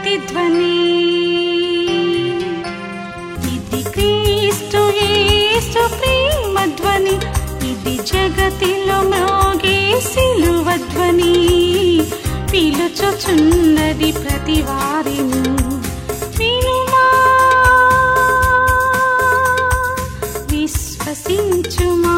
ప్రతిధ్వని. ఇది క్రీస్తు యేసు ప్రేమధ్వని, ఇది జగతిలో మ్రోగే సిలువ ధ్వని. పిలుచుచున్నది ప్రతి వారిని, వినుమా విశ్వసించుమా.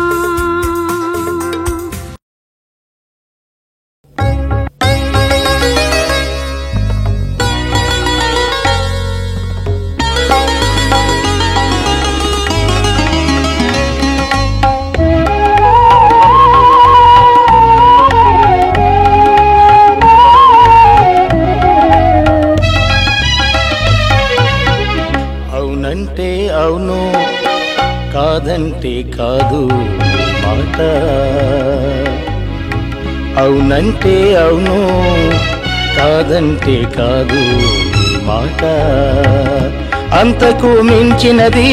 అవునంటే అవును, కాదంటే కాదు మాట. అవునంటే అవును, కాదంటే కాదు మాట. అంతకు మించినది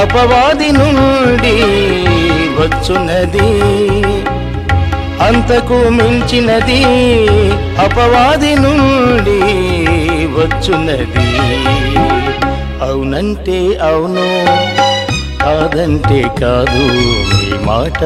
అపవాది నుండి వచ్చున్నది. అంతకు మించినది అపవాది నుండి వచ్చున్నది. అవునంటే అవును, కాదంటే కాదు మీ మాట.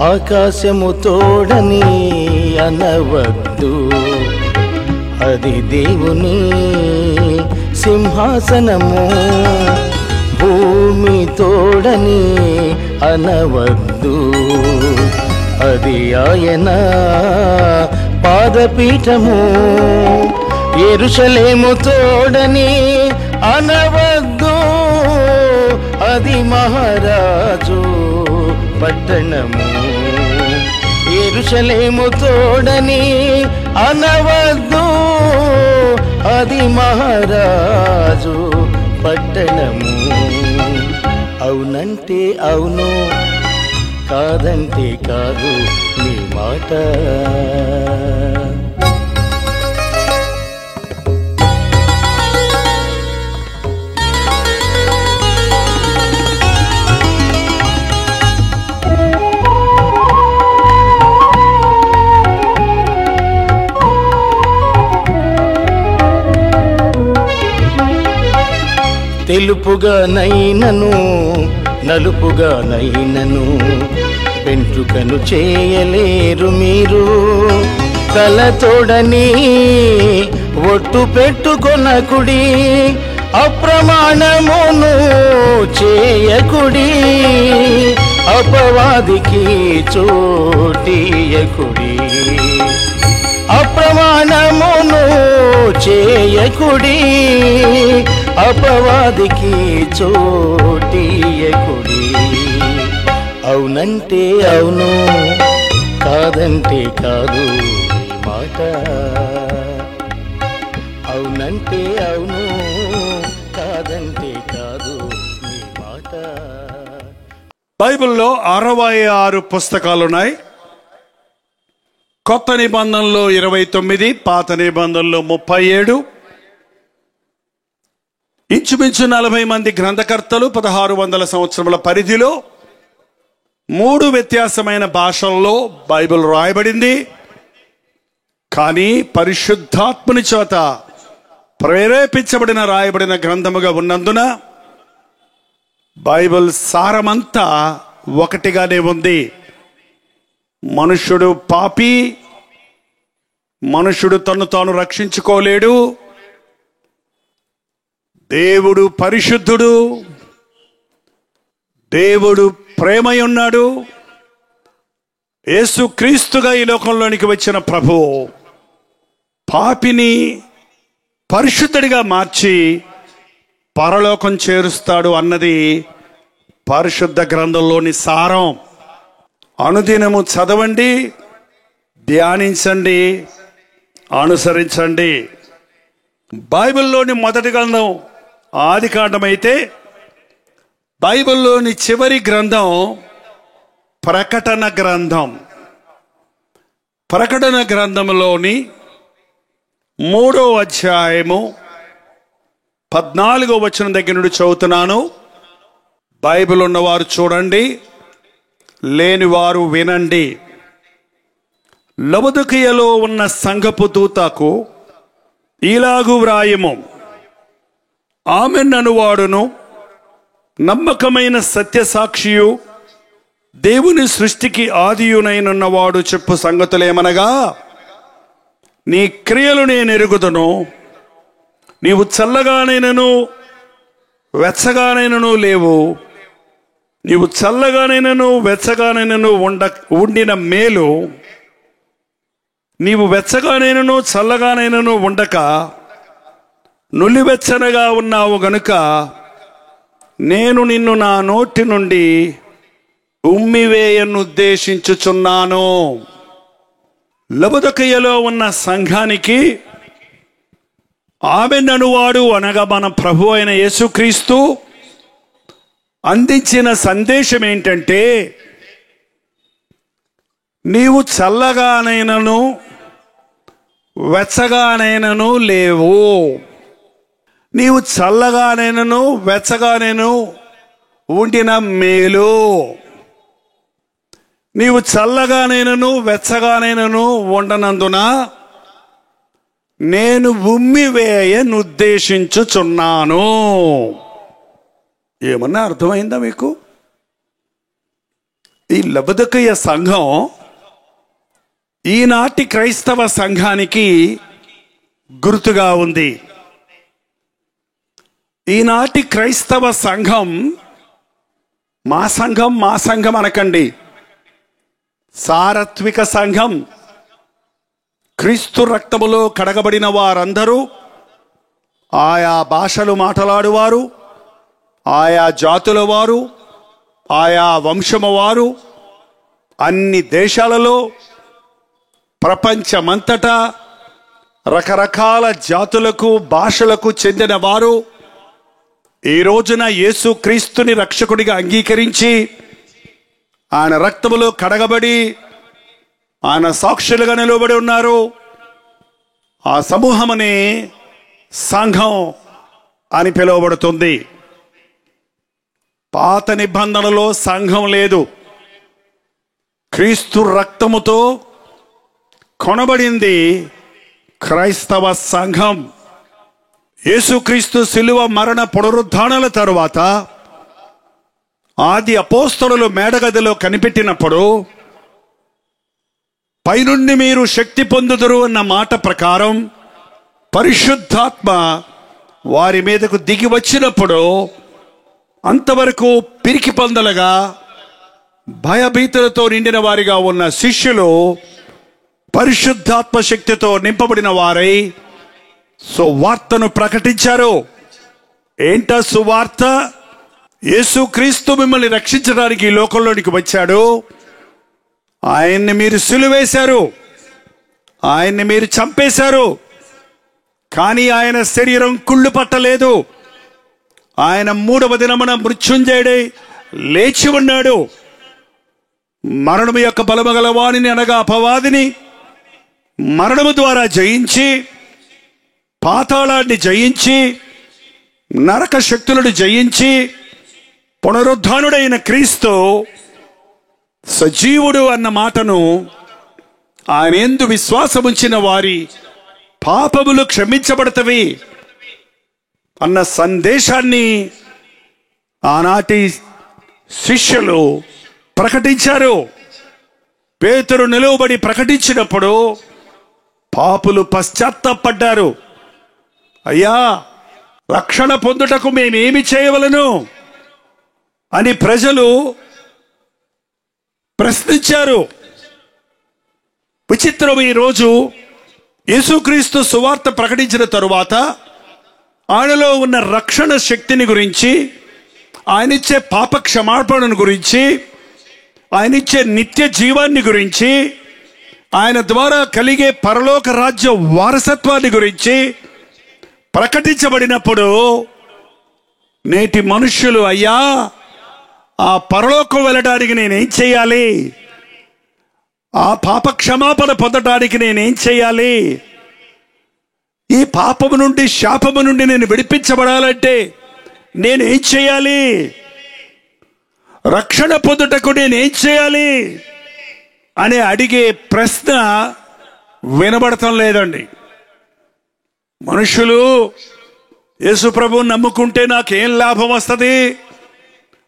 ఆకాశము తోడని అనవద్దు, అది దేవుని సింహాసనము. భూమి తోడని అనవద్దు, అది ఆయన పాదపీఠము. యెరూషలేము తోడని అనవద్దు, అది మహారాజు పట్టణము. యెరూషలేము తోడని అనవద్దు, అది మహారాజు పట్టణము. అవునంటే అవును, కాదంటే కాదు నీ మాట. తెలుపుగా నైనను నలుపుగా నైనను వెంట్రుకను చేయలేరు మీరు. తలతోడని ఒట్టు పెట్టుకొనకుడి, అప్రమాణమును చేయకుడి. అపవాదికి చోటియకుడి, అప్రమాణమును చేయకుడి. అపవాదికి చోటియకుడి. అవునంటే అవును, కాదంటే కాదు మాట. అవునంటే అవును, కాదంటే కాదు నీ మాట. బైబిల్లో 66 పుస్తకాలున్నాయి. కొత్త నిబంధనలో 29, పాత నిబంధనలో 37. ఇంచుమించు 40 మంది గ్రంథకర్తలు 1600 సంవత్సరముల పరిధిలో 3 వ్యత్యాసమైన భాషల్లో బైబిల్ రాయబడింది. కానీ పరిశుద్ధాత్ముని చేత ప్రేరేపించబడిన రాయబడిన గ్రంథముగా ఉన్నందున బైబిల్ సారమంతా ఒకటిగానే ఉంది. మనుష్యుడు పాపి, మనుష్యుడు తను తాను రక్షించుకోలేడు. దేవుడు పరిశుద్ధుడు, దేవుడు ప్రేమయున్నాడు. యేసు క్రీస్తుగా ఈ లోకంలోనికి వచ్చిన ప్రభువు పాపిని పరిశుద్ధుడిగా మార్చి పరలోకం చేరుస్తాడు అన్నది పరిశుద్ధ గ్రంథంలోని సారం. అనుదినము చదవండి, ధ్యానించండి, అనుసరించండి. బైబిల్లోని మొదటి గ్రంథం ఆదికాండమైతే బైబిల్లోని చివరి గ్రంథం ప్రకటన గ్రంథం. ప్రకటన గ్రంథంలోని 3వ అధ్యాయము 14వ వచనం దగ్గర నుండి చదువుతున్నాను. బైబిల్ ఉన్నవారు చూడండి, లేనివారు వినండి. లవొదికయలో ఉన్న సంఘపు దూతకు ఇలాగు వ్రాయము: ఆమెన్ అనువాడును నమ్మకమైన సత్యసాక్షియు దేవుని సృష్టికి ఆదియునైనవాడు చెప్పు సంగతులేమనగా, నీ క్రియలు నేను ఎరుగుదును. నీవు చల్లగానైనను వెచ్చగానైనను లేవు. నీవు చల్లగానైనను వెచ్చగానైనను ఉండిన మేలు, నీవు వెచ్చగానైనను చల్లగానైనను ఉండక నులివెచ్చనగా ఉన్నావు గనుక నేను నిన్ను నా నోటి నుండి ఉమ్మివేయనుద్దేశించుచున్నాను. లవొదికయలో ఉన్న సంఘానికి ఆమెన్ అనువాడు అనగా మన ప్రభు అయిన యేసుక్రీస్తు అందించిన సందేశం ఏంటంటే, నీవు చల్లగానైనను వెచ్చగానైనను లేవు. నీవు చల్లగానైనను వెచ్చగానైనను ఉండిన మేలు, నీవు చల్లగానైనను వెచ్చగానైనను ఉండనందున నేను ఉమ్మివేయనుద్దేశించుచున్నాను. ఏమన్నా అర్థమైందా మీకు? ఈ లవొదికయ సంఘం ఈనాటి క్రైస్తవ సంఘానికి గుర్తుగా ఉంది. ఈనాటి క్రైస్తవ సంఘం మా సంఘం అనకండి, సారత్విక సంఘం. క్రీస్తు రక్తములో కడగబడిన వారందరూ ఆయా భాషలు మాట్లాడువారు, ఆయా జాతుల వారు, ఆయా వంశము వారు, అన్ని దేశాలలో ప్రపంచమంతటా రకరకాల జాతులకు భాషలకు చెందిన వారు ఈ రోజున యేసు క్రీస్తుని రక్షకుడిగా అంగీకరించి ఆయన రక్తములో కడగబడి ఆయన సాక్షులుగా నిలబడి ఉన్నారు. ఆ సమూహమనే సంఘం అని పిలువబడుతుంది. పాత నిబంధనలో సంఘం లేదు. క్రీస్తు రక్తముతో కొనబడింది క్రైస్తవ సంఘం. యేసుక్రీస్తు శిలువ మరణ పునరుద్ధానాల తరువాత ఆది అపోస్తలులు మేడగదిలో కనిపెట్టినప్పుడు పైనుండి మీరు శక్తి పొందుదురు అన్న మాట ప్రకారం పరిశుద్ధాత్మ వారి మీదకు దిగి వచ్చినప్పుడు అంతవరకు పిరికి పందలుగా భయభీతులతో నిండిన వారిగా ఉన్న శిష్యులు పరిశుద్ధాత్మ శక్తితో నింపబడిన వారై సువార్తను ప్రకటించారు. ఏంటా సువార్త? యేసుక్రీస్తు మిమ్మల్ని రక్షించడానికి ఈ లోకంలోనికి వచ్చాడు. ఆయన్ని మీరు సిలువేశారు, ఆయన్ని మీరు చంపేశారు, కానీ ఆయన శరీరం కుళ్ళు పట్టలేదు. ఆయన 3వ దినమున మృత్యుంజయుడై లేచి ఉన్నాడు. మరణము యొక్క బలము గల వాణిని అనగా అపవాదిని మరణము ద్వారా జయించి, పాతాళాన్ని జయించి, నరక శక్తులను జయించి పునరుద్ధానుడైన క్రీస్తు సజీవుడు అన్న మాటను, ఆయన యందు విశ్వాసముంచిన వారి పాపములు క్షమించబడతవి అన్న సందేశాన్ని ఆనాటి శిష్యులు ప్రకటించారు. పేతురు నిలువబడి ప్రకటించినప్పుడు పాపులు పశ్చాత్తాపడ్డారు. అయ్యా, రక్షణ పొందుటకు మేమేమి చేయవలను అని ప్రజలు ప్రశ్నించారు. విచిత్రం, ఈరోజు యేసుక్రీస్తు సువార్త ప్రకటించిన తరువాత ఆయనలో ఉన్న రక్షణ శక్తిని గురించి, ఆయనిచ్చే పాప క్షమాపణను గురించి, ఆయనిచ్చే నిత్య జీవాన్ని గురించి, ఆయన ద్వారా కలిగే పరలోక రాజ్య వారసత్వాన్ని గురించి ప్రకటించబడినప్పుడు నేటి మనుష్యులు, అయ్యా ఆ పరలోకం వెళ్ళడానికి నేనేం చేయాలి, ఆ పాప క్షమాపణ పొందడానికి నేనేం చేయాలి, ఈ పాపము నుండి శాపము నుండి నేను విడిపించబడాలంటే నేనేం చేయాలి, రక్షణ పొందుటకు నేనేం చేయాలి అని అడిగే ప్రశ్న వినబడటం లేదండి. మనుషులు యేసు ప్రభువుని నమ్ముకుంటే నాకేం లాభం వస్తుంది,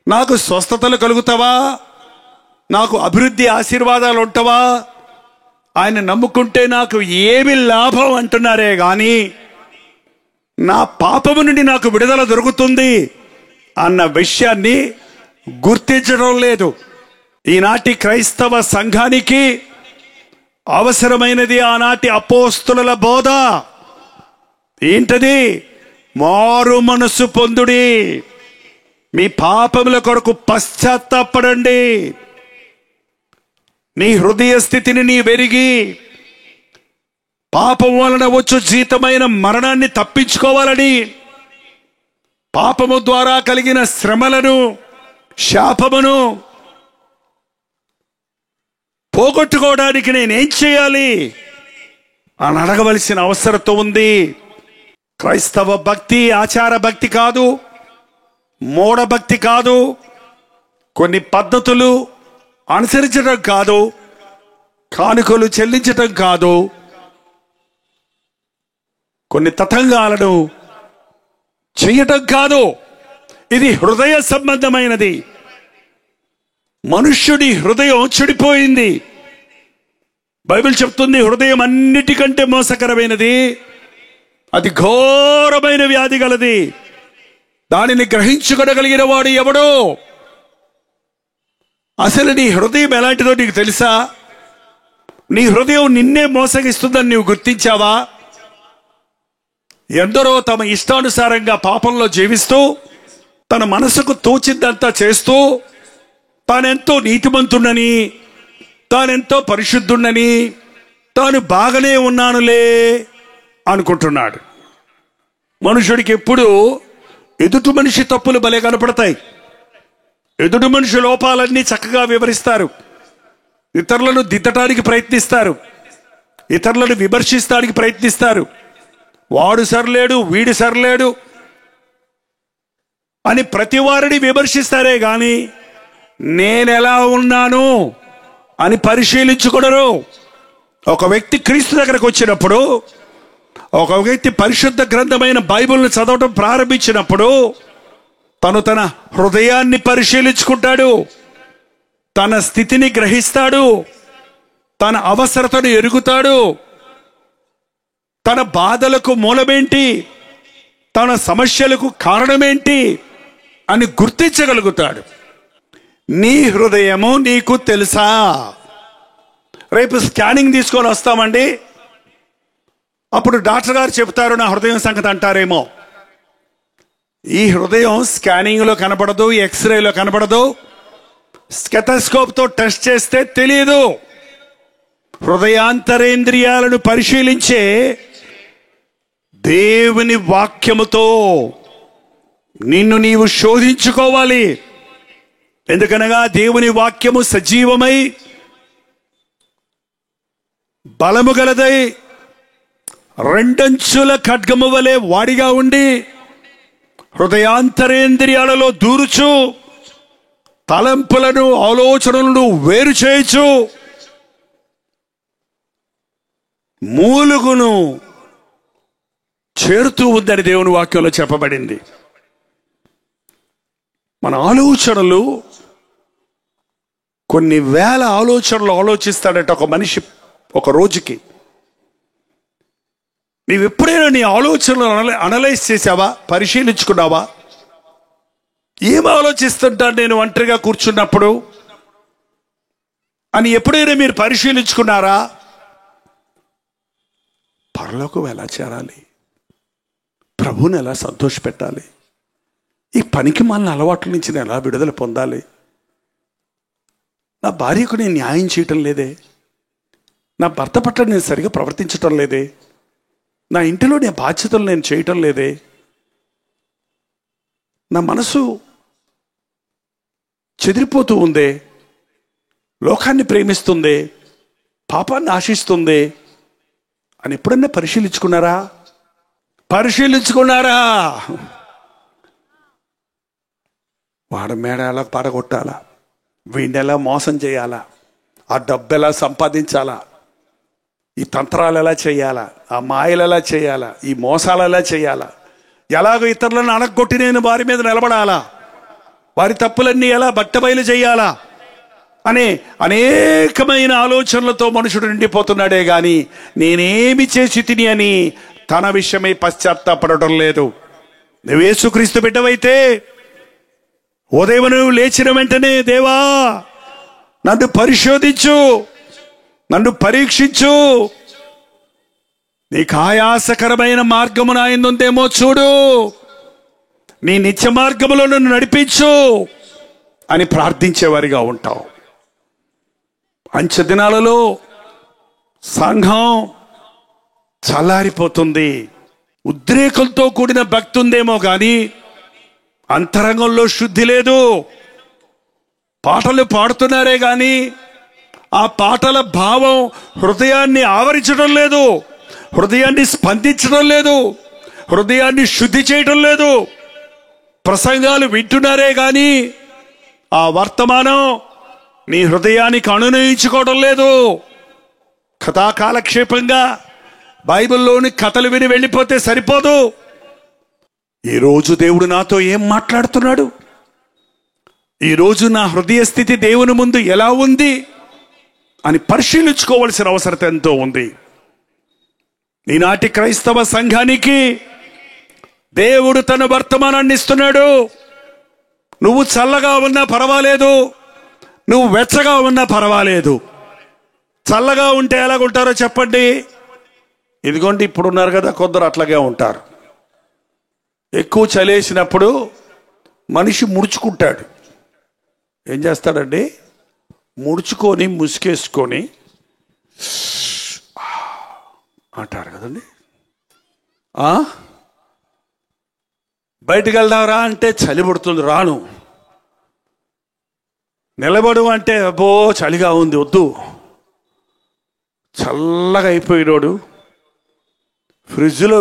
నాకు స్వస్థతలు కలుగుతావా, నాకు అభివృద్ధి ఆశీర్వాదాలు ఉంటావా, ఆయన నమ్ముకుంటే నాకు ఏమి లాభం అంటున్నారే కానీ నా పాపము నుండి నాకు విడుదల దొరుకుతుంది అన్న విషయాన్ని గుర్తించడం లేదు. ఈనాటి క్రైస్తవ సంఘానికి అవసరమైనది ఆనాటి అపోస్తుల బోధ. ఏంటది? మారు మనసు పొందుడి, మీ పాపముల కొరకు పశ్చాత్తాపడండి, నీ హృదయ స్థితిని నీ వెరిగి పాపం వలన వచ్చు జీతమైన మరణాన్ని తప్పించుకోవాలని, పాపము ద్వారా కలిగిన శ్రమలను శాపమును పోగొట్టుకోవడానికి నేనేం చేయాలి అని అడగవలసిన అవసరం ఉంది. క్రైస్తవ భక్తి ఆచార భక్తి కాదు, మూఢభక్తి కాదు, కొన్ని పద్ధతులు అనుసరించడం కాదు, కానుకలు చెల్లించటం కాదు, కొన్ని తతంగాలను చేయటం కాదు. ఇది హృదయ సంబంధమైనది. మనుష్యుడి హృదయం చెడిపోయింది. బైబిల్ చెప్తుంది హృదయం అన్నిటికంటే మోసకరమైనది, అది ఘోరమైన వ్యాధి గలది, దానిని గ్రహించుకోగలిగిన వాడు ఎవడో. అసలు నీ హృదయం ఎలాంటిదో నీకు తెలుసా? నీ హృదయం నిన్నే మోసగిస్తుందని నీవు గుర్తించావా? ఎందరో తమ ఇష్టానుసారంగా పాపంలో జీవిస్తూ తన మనసుకు తోచిందంతా చేస్తూ తానెంతో నీతిమంతుడని, తానెంతో పరిశుద్ధుడని, తాను బాగానే ఉన్నానులే అనుకుంటున్నాడు. మనుషుడికి ఎప్పుడు ఎదుటి మనిషి తప్పులు భలే కనపడతాయి. ఎదుటి మనిషి లోపాలన్నీ చక్కగా వివరిస్తారు, ఇతరులను దిద్దటానికి ప్రయత్నిస్తారు, ఇతరులను విమర్శిస్తానికి ప్రయత్నిస్తారు. వాడు సరిలేడు, వీడు సరిలేడు అని ప్రతి వారిని విమర్శిస్తారే కానీ నేనెలా ఉన్నాను అని పరిశీలించుకోడరు. ఒక వ్యక్తి క్రీస్తు దగ్గరకు వచ్చినప్పుడు, ఒక వ్యక్తి పరిశుద్ధ గ్రంథమైన బైబిల్ను చదవటం ప్రారంభించినప్పుడు తను తన హృదయాన్ని పరిశీలించుకుంటాడు, తన స్థితిని గ్రహిస్తాడు, తన అవసరతను ఎరుగుతాడు, తన బాధలకు మూలమేంటి, తన సమస్యలకు కారణమేంటి అని గుర్తించగలుగుతాడు. నీ హృదయము నీకు తెలుసా? రేపు స్కానింగ్ తీసుకొని వస్తామండి, అప్పుడు డాక్టర్ గారు చెప్తారు నా హృదయం సంగతి అంటారేమో. ఈ హృదయం స్కానింగ్లో కనపడదు, ఎక్స్రేలో కనపడదు, స్టెథోస్కోప్తో టెస్ట్ చేస్తే తెలియదు. హృదయాంతరేంద్రియాలను పరిశీలించే దేవుని వాక్యముతో నిన్ను నీవు శోధించుకోవాలి. ఎందుకనగా దేవుని వాక్యము సజీవమై బలము గలదై రెండంచుల ఖడ్గము వలె వాడిగా ఉండి హృదయాంతరేంద్రియాలలో దూరుచు తలంపులను ఆలోచనలను వేరు చేయొచ్చు, మూలుగును చేరుతూ ఉందని దేవుని వాక్యంలో చెప్పబడింది. మన ఆలోచనలు కొన్ని వేల ఆలోచనలు ఆలోచిస్తాడట ఒక మనిషి ఒక రోజుకి. నీవు ఎప్పుడైనా నీ ఆలోచనలు అనలైజ్ చేసావా? పరిశీలించుకున్నావా? ఏం ఆలోచిస్తుంటాను నేను ఒంటరిగా కూర్చున్నప్పుడు అని ఎప్పుడైనా మీరు పరిశీలించుకున్నారా? పరలోకం ఎలా చేరాలి, ప్రభువుని ఎలా సంతోషపెట్టాలి, ఈ పనికి మాలిన అలవాట్ల నుంచి నేను ఎలా విడుదల పొందాలి, నా భార్యకు నేను న్యాయం చేయటం లేదే, నా భర్త పట్ల నేను సరిగా ప్రవర్తించటం లేదే, నా ఇంటిలో నేను బాధ్యతలు నేను చేయటం లేదే, నా మనసు చెదిరిపోతూ ఉంది, లోకాన్ని ప్రేమిస్తుంది, పాపాన్ని ఆశిస్తుంది అని ఎప్పుడన్నా పరిశీలించుకున్నారా? వాడి మేడ ఎలా పడగొట్టాలా, వీడిని ఎలా మోసం చేయాలా, ఆ డబ్బు ఎలా సంపాదించాలా, ఈ తంత్రాలు ఎలా చేయాలా, ఆ మాయలు ఎలా చేయాలా, ఈ మోసాలు ఎలా చేయాలా, ఎలాగో ఇతరులను అణగొట్టి నేను వారి మీద నిలబడాలా, వారి తప్పులన్నీ ఎలా బట్టబయలు చేయాలా అనే అనేకమైన ఆలోచనలతో మనుషుడు నిండిపోతున్నాడే గాని నేనేమి చేసి తిని అని తన విషయమై పశ్చాత్తాపడటం లేదు. నువ్వు యేసుక్రీస్తు బిడ్డవైతే ఉదయం నువ్వు లేచిన వెంటనే దేవా నన్ను పరిశోధించు, నన్ను పరీక్షించు, నీకు ఆయాసకరమైన మార్గము నా యందుందేమో చూడు, నీ నిత్య మార్గములో నన్ను నడిపించు అని ప్రార్థించేవారిగా ఉంటావు. అంచె దినాలలో సంఘం చల్లారిపోతుంది. ఉద్రేకంతో కూడిన భక్తి ఉందేమో కానీ అంతరంగంలో శుద్ధి లేదు. పాటలు పాడుతున్నారే కానీ ఆ పాటల భావం హృదయాన్ని ఆవరించడం లేదు, హృదయాన్ని స్పందించడం లేదు, హృదయాన్ని శుద్ధి చేయడం లేదు. ప్రసంగాలు వింటున్నారే కానీ ఆ వర్తమానం నీ హృదయానికి అనునయించుకోవడం లేదు. కథాకాలక్షేపంగా బైబిల్లోని కథలు విని వెళ్ళిపోతే సరిపోదు. ఈరోజు దేవుడు నాతో ఏం మాట్లాడుతున్నాడు, ఈరోజు నా హృదయ స్థితి దేవుని ముందు ఎలా ఉంది అని పరిశీలించుకోవలసిన అవసరం ఎంతో ఉంది. ఈనాటి క్రైస్తవ సంఘానికి దేవుడు తన వర్తమానాన్ని ఇస్తున్నాడు. నువ్వు చల్లగా ఉన్నా పర్వాలేదు, నువ్వు వెచ్చగా ఉన్నా పర్వాలేదు. చల్లగా ఉంటే ఎలాగుంటారో చెప్పండి. ఇదిగోండి ఇప్పుడు ఉన్నారు కదా కొందరు అట్లాగే ఉంటారు. ఎక్కువ చలేసినప్పుడు మనిషి ముడుచుకుంటాడు. ఏం చేస్తాడండి? ముడుచుకొని ముసుకేసుకొని అంటారు కదండి. బయటికి వెళ్దాంరా అంటే చలి పడుతుంది, రాను. నిలబడు అంటే అబ్బో చలిగా ఉంది, వద్దు. చల్లగా అయిపోయినోడు ఫ్రిడ్జ్లో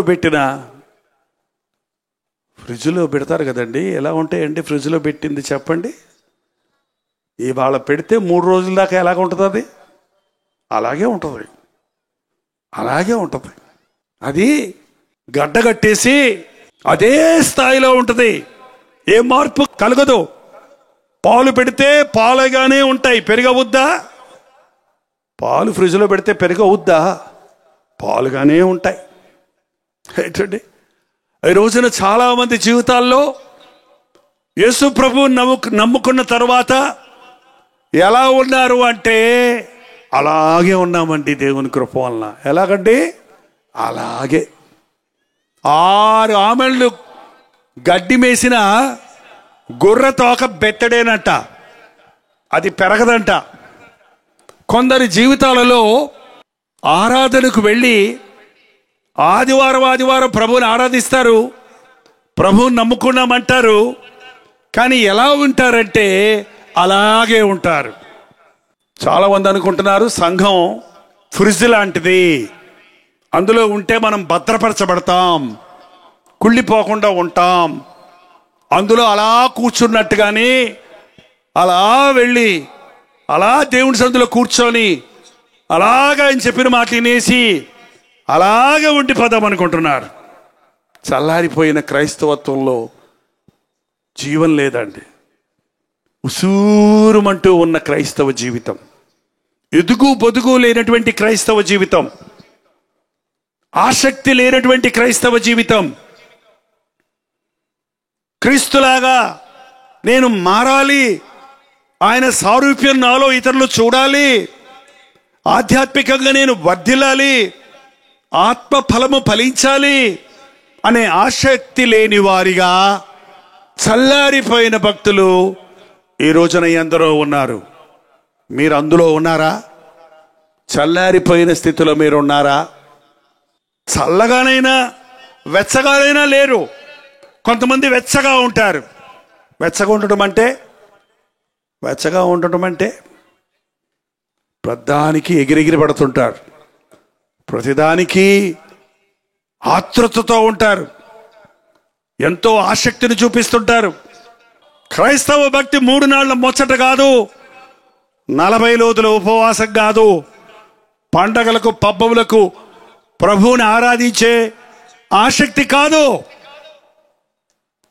పెడతారు కదండి. ఎలా ఉంటాయండి ఫ్రిడ్జ్లో పెట్టింది చెప్పండి? ఇవాళ పెడితే 3 రోజుల దాకా ఎలాగ ఉంటుంది? అది అలాగే ఉంటుంది. అది గడ్డగట్టేసి అదే స్థాయిలో ఉంటుంది, ఏ మార్పు కలగదు. పాలు పెడితే పాలుగానే ఉంటాయి, పెరగవుద్దా? పాలు ఫ్రిడ్జ్లో పెడితే పెరగవుద్దా? పాలుగానే ఉంటాయి. ఏంటండి ఈ రోజున చాలామంది జీవితాల్లో యేసు ప్రభువు నమ్ముకున్న తర్వాత ఎలా ఉన్నారు అంటే అలాగే ఉన్నామండి దేవుని కృప వలన. ఎలాగండి? అలాగే 6 ఆమెళ్ళు గడ్డి మేసిన గొర్రె తోక బెత్తడేనంట, అది పెరగదంట. కొందరి జీవితాలలో ఆరాధనకు వెళ్ళి ఆదివారం ప్రభువుని ఆరాధిస్తారు, ప్రభువుని నమ్ముకున్నామంటారు, కానీ ఎలా ఉంటారంటే అలాగే ఉంటారు. చాలామంది అనుకుంటున్నారు సంఘం ఫ్రిడ్జ్ లాంటిది, అందులో ఉంటే మనం భద్రపరచబడతాం, కుళ్ళిపోకుండా ఉంటాం. అందులో అలా కూర్చున్నట్టుగానే అలా వెళ్ళి అలా దేవుని సందులో కూర్చొని అలాగా ఆయన చెప్పిన మాట వినేసి అలాగే ఉండిపోదాం అనుకుంటున్నారు. చల్లారిపోయిన క్రైస్తవత్వంలో జీవం లేదండి. ఉసూరుమంటూ ఉన్న క్రైస్తవ జీవితం, ఎదుగు బొదుగు లేనటువంటి క్రైస్తవ జీవితం, ఆసక్తి లేనటువంటి క్రైస్తవ జీవితం. క్రీస్తులాగా నేను మారాలి, ఆయన సారూప్యం నాలో ఇతరులు చూడాలి, ఆధ్యాత్మికంగా నేను వర్ధిల్లాలి, ఆత్మ ఫలము ఫలించాలి అనే ఆసక్తి లేని వారిగా చల్లారిపోయిన భక్తులు ఈ రోజున ఎందరో ఉన్నారు. మీరు అందులో ఉన్నారా? చల్లారిపోయిన స్థితిలో మీరు ఉన్నారా? చల్లగానైనా వెచ్చగానైనా లేరు. కొంతమంది వెచ్చగా ఉంటారు, వెచ్చగా ఉండటం అంటే ప్రతిదానికి ఎగిరెగిరి పడుతుంటారు, ప్రతిదానికి ఆతృతతో ఉంటారు, ఎంతో ఆసక్తిని చూపిస్తుంటారు. క్రైస్తవ భక్తి 3 నాళ్ల ముచ్చట కాదు, 40 రోజుల ఉపవాసం కాదు, పండగలకు పబ్బములకు ప్రభువుని ఆరాధించే ఆసక్తి కాదు.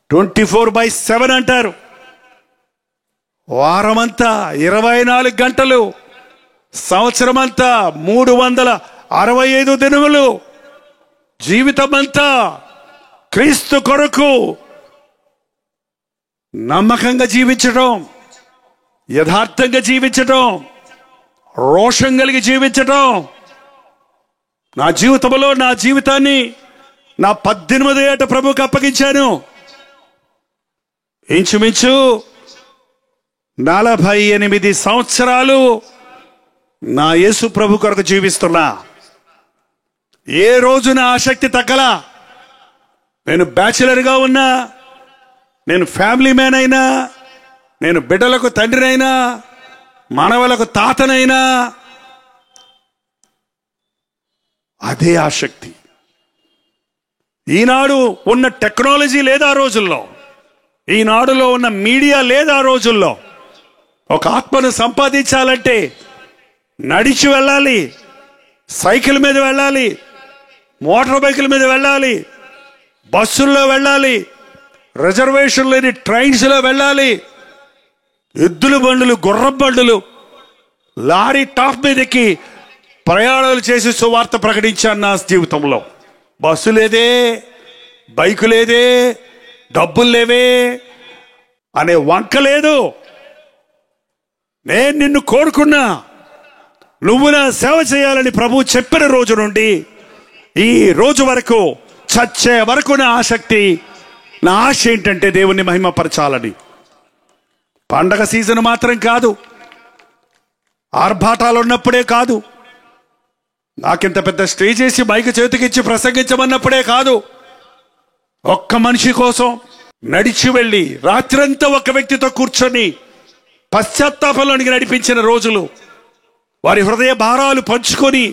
24/7 అంటారు. వారమంతా 24 గంటలు, సంవత్సరమంతా 365 దినములు, జీవితమంతా క్రీస్తు కొరకు నమ్మకంగా జీవించడం, యథార్థంగా జీవించడం, రోషం కలిగి జీవించడం. నా జీవితంలో నా జీవితాన్ని నా 18 ఏట ప్రభువుకి అప్పగించాను. ఇంచుమించు 48 సంవత్సరాలు నా యేసు ప్రభు కొరకు జీవిస్తున్నా. ఏ రోజు నా ఆసక్తి తగ్గలా. నేను బ్యాచిలర్గా ఉన్నా, నేను ఫ్యామిలీ మ్యాన్ అయినా, నేను బిడ్డలకు తండ్రినైనా, మనవలకు తాతనైనా, అదే ఆసక్తి. ఈనాడు ఉన్న టెక్నాలజీ లేదా రోజుల్లో, ఈనాడులో ఉన్న మీడియా లేదా రోజుల్లో, ఒక ఆత్మను సంపాదించాలంటే నడిచి వెళ్ళాలి, సైకిల్ మీద వెళ్ళాలి, మోటార్ బైకుల మీద వెళ్ళాలి, బస్సుల్లో వెళ్ళాలి, రిజర్వేషన్ లేని ట్రైన్స్లో వెళ్ళాలి, ఎద్దుల బండులు, గుర్రం బండులు, లారీ టాప్ మీదకి ప్రయాణాలు చేసి సువార్త ప్రకటించాను నా జీవితంలో. బస్సు లేదే, బైకు లేదే, డబ్బులు లేవే అనే వంక లేదు. నేను నిన్ను కోరుకున్నా, నువ్వు నా సేవ చేయాలని ప్రభువు చెప్పిన రోజు నుండి ఈ రోజు వరకు, చచ్చే వరకు నా ఆసక్తి, నా ఆశ ఏంటంటే దేవుణ్ణి మహిమపరచాలని. పండగ సీజన్ మాత్రం కాదు, ఆర్భాటాలు ఉన్నప్పుడే కాదు, నాకింత పెద్ద స్టేజ్ వేసి మైకు చేతికిచ్చి ప్రసంగించమన్నప్పుడే కాదు, ఒక్క మనిషి కోసం నడిచి వెళ్ళి రాత్రంతా ఒక వ్యక్తితో కూర్చొని పశ్చాత్తాపంలోనికి నడిపించిన రోజులు, వారి హృదయ భారాలు పంచుకొని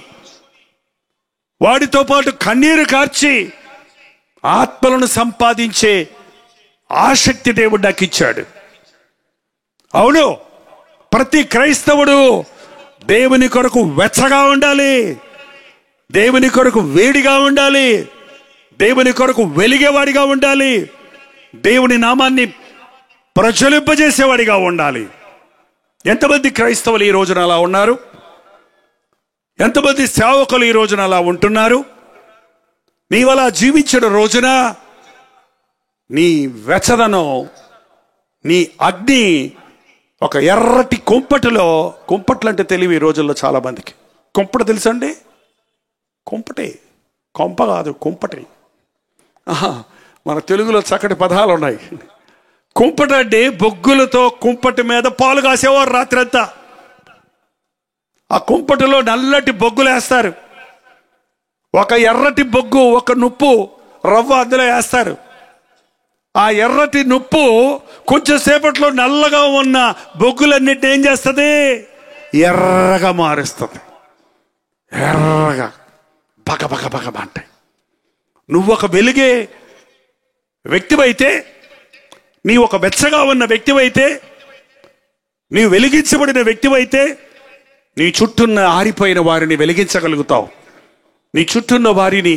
వాడితో పాటు కన్నీరు కార్చి ఆత్మలను సంపాదించే ఆసక్తి దేవుడు నాకు ఇచ్చాడు. అవును, ప్రతి క్రైస్తవుడు దేవుని కొరకు వెచ్చగా ఉండాలి, దేవుని కొరకు వేడిగా ఉండాలి, దేవుని కొరకు వెలిగేవాడిగా ఉండాలి, దేవుని నామాన్ని ప్రజ్వలింపజేసేవాడిగా ఉండాలి. ఎంతమంది క్రైస్తవులు ఈ రోజున అలా ఉన్నారు? ఎంతమంది సేవకులు ఈ రోజున అలా ఉంటున్నారు? నీవలా జీవించిన రోజున నీ వెచ్చదనం, నీ అగ్ని ఒక ఎర్రటి కుంపటిలో, కుంపట్లు అంటే తెలివి ఈ రోజుల్లో చాలా మందికి. కుంపట తెలుసండి? కుంపటి, కొంప కాదు, కుంపటి. మన తెలుగులో చక్కటి పదాలు ఉన్నాయి. కుంపట అంటే బొగ్గులతో కుంపటి మీద పాలు కాసేవారు రాత్రంతా. ఆ కుంపటిలో నల్లటి బొగ్గులు వేస్తారు, ఒక ఎర్రటి బొగ్గు, ఒక నుప్పు రవ్వ అందులో వేస్తారు. ఆ ఎర్రటి నుప్పు కొంచెం సేపట్లో నల్లగా ఉన్న బొగ్గులన్నిటిని ఏం చేస్తుంది? ఎర్రగా మారుస్తుంది. ఎర్రగా బగ బగ బగ అంటాయి. నువ్వు ఒక వెలిగే వ్యక్తివైతే, నీ ఒక వెచ్చగా ఉన్న వ్యక్తివైతే, నీవు వెలిగించబడిన వ్యక్తివైతే, నీ చుట్టూన్న ఆరిపోయిన వారిని వెలిగించగలుగుతావు. నీ చుట్టూన్న వారిని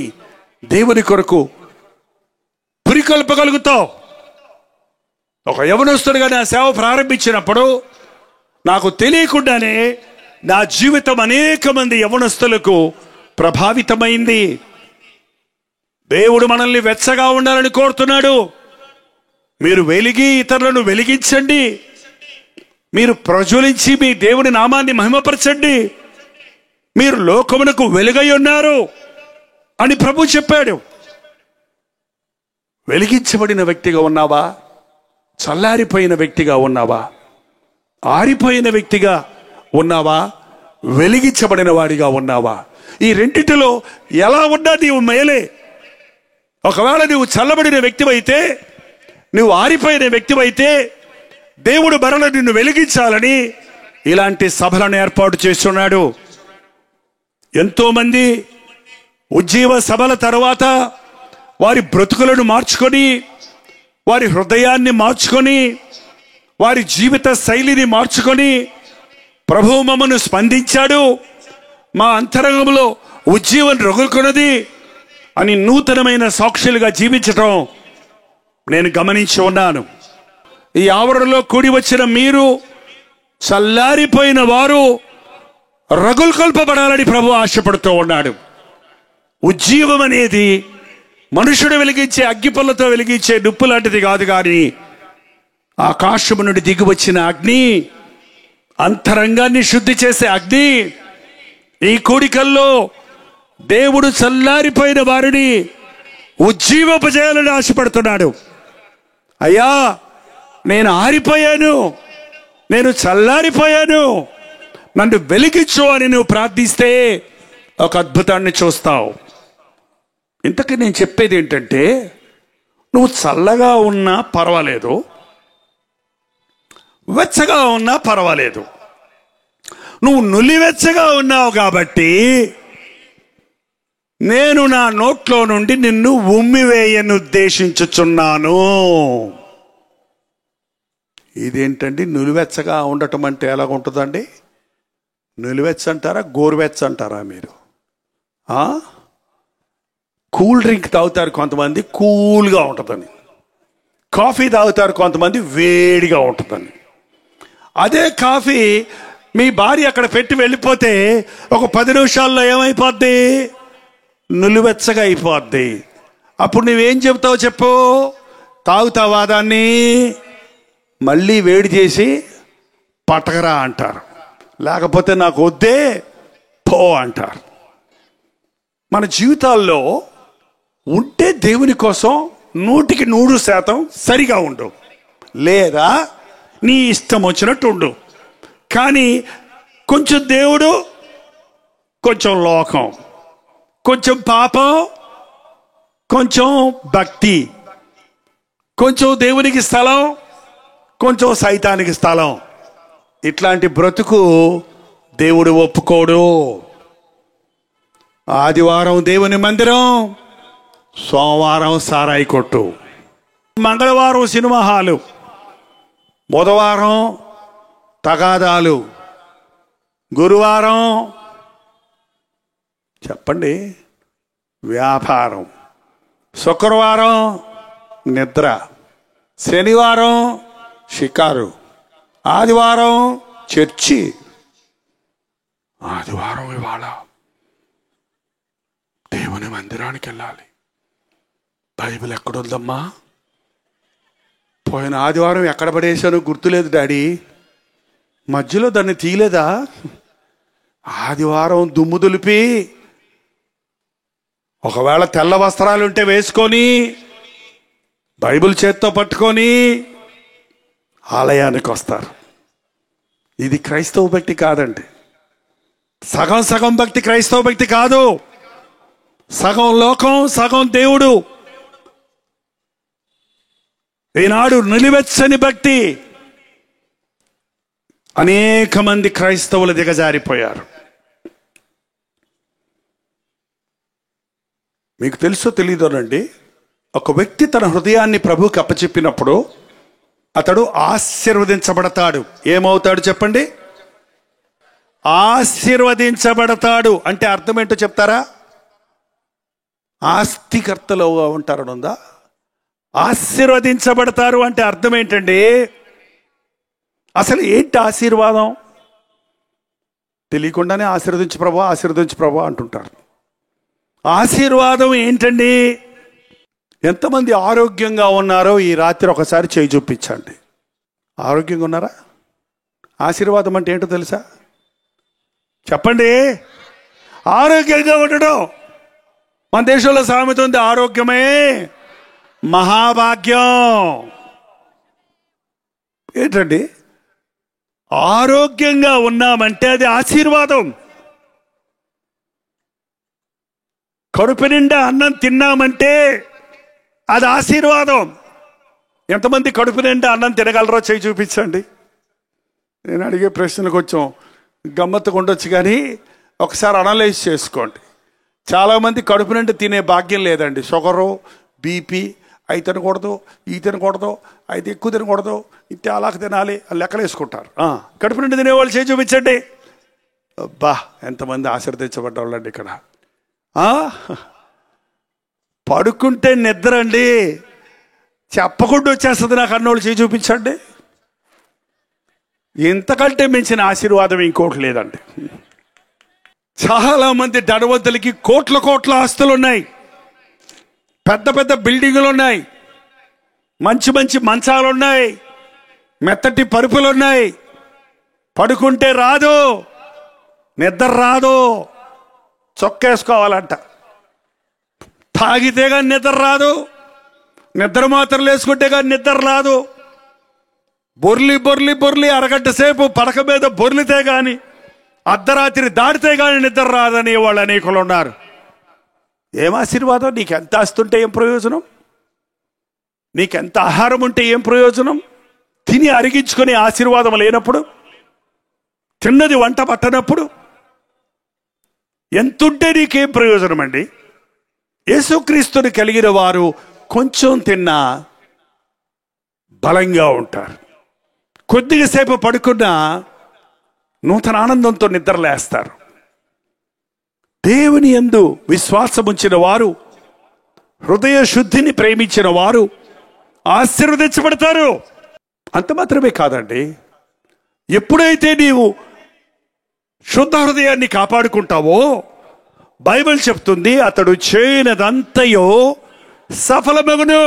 దేవుని కొరకు పురికొల్పగలుగుతావు. ఒక యవనస్తుడిగా నా సేవ ప్రారంభించినప్పుడు నాకు తెలియకుండానే నా జీవితం అనేక మంది యవనస్తులకు ప్రభావితమైంది. దేవుడు మనల్ని వెచ్చగా ఉండాలని కోరుతున్నాడు. మీరు వెలిగి ఇతరులను వెలిగించండి, మీరు ప్రజ్వలించి మీ దేవుని నామాన్ని మహిమపరచండి, మీరు లోకమునకు వెలుగై ఉన్నారు అని ప్రభు చెప్పాడు. వెలిగించబడిన వ్యక్తిగా ఉన్నావా? చల్లారిపోయిన వ్యక్తిగా ఉన్నావా? ఆరిపోయిన వ్యక్తిగా ఉన్నావా? వెలిగించబడిన వాడిగా ఉన్నావా? ఈ రెండిటిలో ఎలా ఉన్నా నీవు మేలే. ఒకవేళ నీవు చల్లబడిన వ్యక్తివైతే నువ్వు ఆరిపోయిన వ్యక్తివైతే దేవుడు మరల నిన్ను వెలిగించాలని ఇలాంటి సభలను ఏర్పాటు చేస్తున్నాడు. ఎంతోమంది ఉజ్జీవ సభల తర్వాత వారి బ్రతుకులను మార్చుకొని, వారి హృదయాన్ని మార్చుకొని, వారి జీవిత శైలిని మార్చుకొని, ప్రభువు మమ్మను స్పందించాడు, మా అంతరంగంలో ఉజ్జీవం రగులుకున్నది అని నూతనమైన సాక్షులుగా జీవించటం నేను గమనించి ఉన్నాను. ఈ ఆవరణలో కూడి వచ్చిన మీరు చల్లారిపోయిన వారు రగులు కొల్పబడాలని ప్రభు ఆశపడుతూ ఉన్నాడు. ఉజ్జీవం అనేది మనుషుడు వెలిగించే అగ్గిపుల్లతో వెలిగించే నిప్పు లాంటిది కాదు, కానీ ఆకాశము నుండి దిగి వచ్చిన అగ్ని, అంతరంగాన్ని శుద్ధి చేసే అగ్ని. ఈ కూడికల్లో దేవుడు చల్లారిపోయిన వారిని ఉజ్జీవపజేయాలని ఆశపడుతున్నాడు. అయ్యా, నేను ఆరిపోయాను, నేను చల్లారిపోయాను, నన్ను వెలిగించు అని నువ్వు ప్రార్థిస్తే ఒక అద్భుతాన్ని చూస్తావు. ఇంతకీ నేను చెప్పేది ఏంటంటే, నువ్వు చల్లగా ఉన్నా పర్వాలేదు, వెచ్చగా ఉన్నా పర్వాలేదు, నువ్వు నులివెచ్చగా ఉన్నావు కాబట్టి నేను నా నోట్లో నుండి నిన్ను ఉమ్మివేయను ఉద్దేశించుచున్నాను. ఇదేంటండి నులివెచ్చగా ఉండటం అంటే ఎలాగుంటుందండి? నులివెచ్చ అంటారా, గోరువెచ్చ అంటారా మీరు? కూల్ డ్రింక్ తాగుతారు కొంతమంది, కూల్గా ఉంటుందని. కాఫీ తాగుతారు కొంతమంది, వేడిగా ఉంటుందని. అదే కాఫీ మీ భార్య అక్కడ పెట్టి వెళ్ళిపోతే ఒక 10 నిమిషాల్లో ఏమైపోద్ది? నులివెచ్చగా అయిపోద్ది. అప్పుడు నువ్వేం చెబుతావు చెప్పు? తాగుతావా దాన్ని? మళ్ళీ వేడి చేసి పట్టకరా అంటారు, లేకపోతే నాకు వద్దే పో అంటారు. మన జీవితాల్లో ఉంటే దేవుని కోసం 100% సరిగా ఉండు, లేదా నీ ఇష్టం వచ్చినట్టు ఉండు. కానీ కొంచెం దేవుడు, కొంచెం లోకం, కొంచెం పాపం, కొంచెం భక్తి, కొంచెం దేవునికి స్థలం, కొంచెం సైతానికి స్థలం. ఇట్లాంటి బ్రతుకు దేవుడు ఒప్పుకోడు. ఆదివారం దేవుని మందిరం, సోమవారం సారాయి కొట్టు, మంగళవారం సినిమా హాలు, బుధవారం తగాదాలు, గురువారం చెప్పండి వ్యాపారం, శుక్రవారం నిద్ర, శనివారం షికారు, ఆదివారం చర్చి. ఆదివారం ఇవాళ దేవుని మందిరానికి వెళ్ళాలి. బైబిల్ ఎక్కడుందమ్మా? పోయిన ఆదివారం ఎక్కడ పడేశానో గుర్తులేదు డాడీ, మధ్యలో దాన్ని తీయలేదా? ఆదివారం దుమ్ము దులిపి, ఒకవేళ తెల్ల వస్త్రాలుంటే వేసుకొని, బైబిల్ చేత్తో పట్టుకొని ఆలయానికి వస్తారు. ఇది క్రైస్తవ భక్తి కాదండి. సగం సగం భక్తి క్రైస్తవ భక్తి కాదు. సగం లోకం, సగం దేవుడు. ఈనాడు నిలివెచ్చని భక్తి అనేక మంది క్రైస్తవులు దిగజారిపోయారు. మీకు తెలుసో తెలీదోనండి, ఒక వ్యక్తి తన హృదయాన్ని ప్రభువుకి అప్పచెప్పినప్పుడు అతడు ఆశీర్వదించబడతాడు. ఏమవుతాడు చెప్పండి? ఆశీర్వదించబడతాడు అంటే అర్థం ఏంటో చెప్తారా? ఆస్తికర్తలు ఉంటారని ఉందా? ఆశీర్వదించబడతారు అంటే అర్థం ఏంటండి? అసలు ఏంటి ఆశీర్వాదం? తెలియకుండానే ఆశీర్వదించు ప్రభా, ఆశీర్వదించు ప్రభా అంటుంటారు. ఆశీర్వాదం ఏంటండి? ఎంతమంది ఆరోగ్యంగా ఉన్నారో ఈ రాత్రి ఒకసారి చేయి చూపించండి. ఆరోగ్యంగా ఉన్నారా? ఆశీర్వాదం అంటే ఏంటో తెలుసా? చెప్పండి. ఆరోగ్యంగా ఉండడం. మన దేశంలో సామెత ఉంది, ఆరోగ్యమే మహాభాగ్యం. ఏంటండి? ఆరోగ్యంగా ఉన్నామంటే అది ఆశీర్వాదం. కడుపు నిండా అన్నం తిన్నామంటే అది ఆశీర్వాదం. ఎంతమంది కడుపు నిండా అన్నం తినగలరో చేయి చూపించండి. నేను అడిగే ప్రశ్నలు కొంచెం గమ్మత్తుగా ఉండొచ్చు, కానీ ఒకసారి అనలైజ్ చేసుకోండి. చాలామంది కడుపు నిండా తినే భాగ్యం లేదండి. షుగరు, బీపీ, అవి తినకూడదు, ఇవి తినకూడదు, అయితే ఎక్కువ తినకూడదు, ఇంతే అలాగ తినాలి అని లెక్కలు వేసుకుంటారు. కడుపు నిండా తినేవాళ్ళు చేయి చూపించండి. అబ్బా, ఎంతమంది ఆశీర్వదించబడ్డ వాళ్ళండి ఇక్కడ. పడుకుంటే నిద్ర అండి, చెప్పకుండా వచ్చేస్తుంది నాకు అన్నోళ్ళు చేయి చూపించండి. ఇంతకంటే మించిన ఆశీర్వాదం ఇంకోటి లేదండి. చాలామంది ధనవంతులకి కోట్ల కోట్ల ఆస్తులు ఉన్నాయి, పెద్ద పెద్ద బిల్డింగులు ఉన్నాయి, మంచి మంచి మంచాలు ఉన్నాయి, మెత్తటి పరుపులు ఉన్నాయి. పడుకుంటే రాదు, నిద్ర రాదు, చొక్కేసుకోవాలంట. తాగితే కానీ నిద్ర రాదు, నిద్ర మాత్రం వేసుకుంటే కానీ నిద్ర రాదు. బొర్లి బొర్లి బొర్లి అరగంట సేపు పడక మీద బొర్లితే కానీ, అర్ధరాత్రి దాటితే కానీ నిద్ర రాదని వాళ్ళు అనేకులు ఉన్నారు. ఏం ఆశీర్వాదం? నీకెంత ఆస్తుంటే ఏం ప్రయోజనం? నీకెంత ఆహారం ఉంటే ఏం ప్రయోజనం? తిని అరిగించుకునే ఆశీర్వాదం లేనప్పుడు, తిన్నది వంట పట్టనప్పుడు ఎంతుంటే నీకేం ప్రయోజనం అండి? యేసుక్రీస్తుని కలిగిన వారు కొంచెం తిన్నా బలంగా ఉంటారు. కొద్దిగా సేపు పడుకున్నా నూతన ఆనందంతో నిద్రలేస్తారు. దేవుని యందు విశ్వాసం ఉంచిన వారు, హృదయ శుద్ధిని ప్రేమించిన వారు ఆశీర్వదించబడతారు. అంత మాత్రమే కాదండి, ఎప్పుడైతే నీవు శుద్ధ హృదయాన్ని కాపాడుకుంటావో బైబిల్ చెప్తుంది, అతడు చేయనదంతయో సఫలమగును.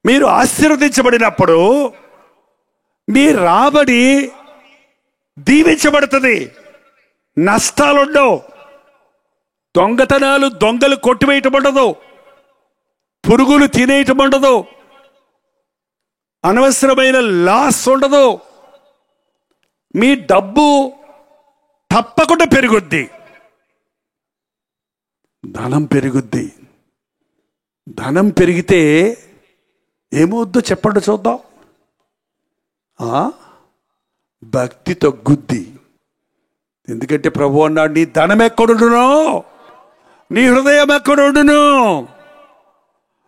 మీరు ఆశీర్వదించబడినప్పుడు మీ రాబడి దీవించబడుతుంది. నష్టాలుండవు, దొంగతనాలు, దొంగలు కొట్టివేయటం ఉండదు, పురుగులు తినేయటం ఉండదు, అనవసరమైన లాస్ ఉండదు. మీ డబ్బు తప్పకుండా పెరుగుద్ది, ధనం పెరుగుద్ది. ధనం పెరిగితే ఏమవుద్దో చెప్పండి చూద్దాం. భక్తి తగ్గుద్ది. ఎందుకంటే ప్రభు అన్నాడు, నీ ధనం ఎక్కడుండునో నీ హృదయం ఎక్కడుండును.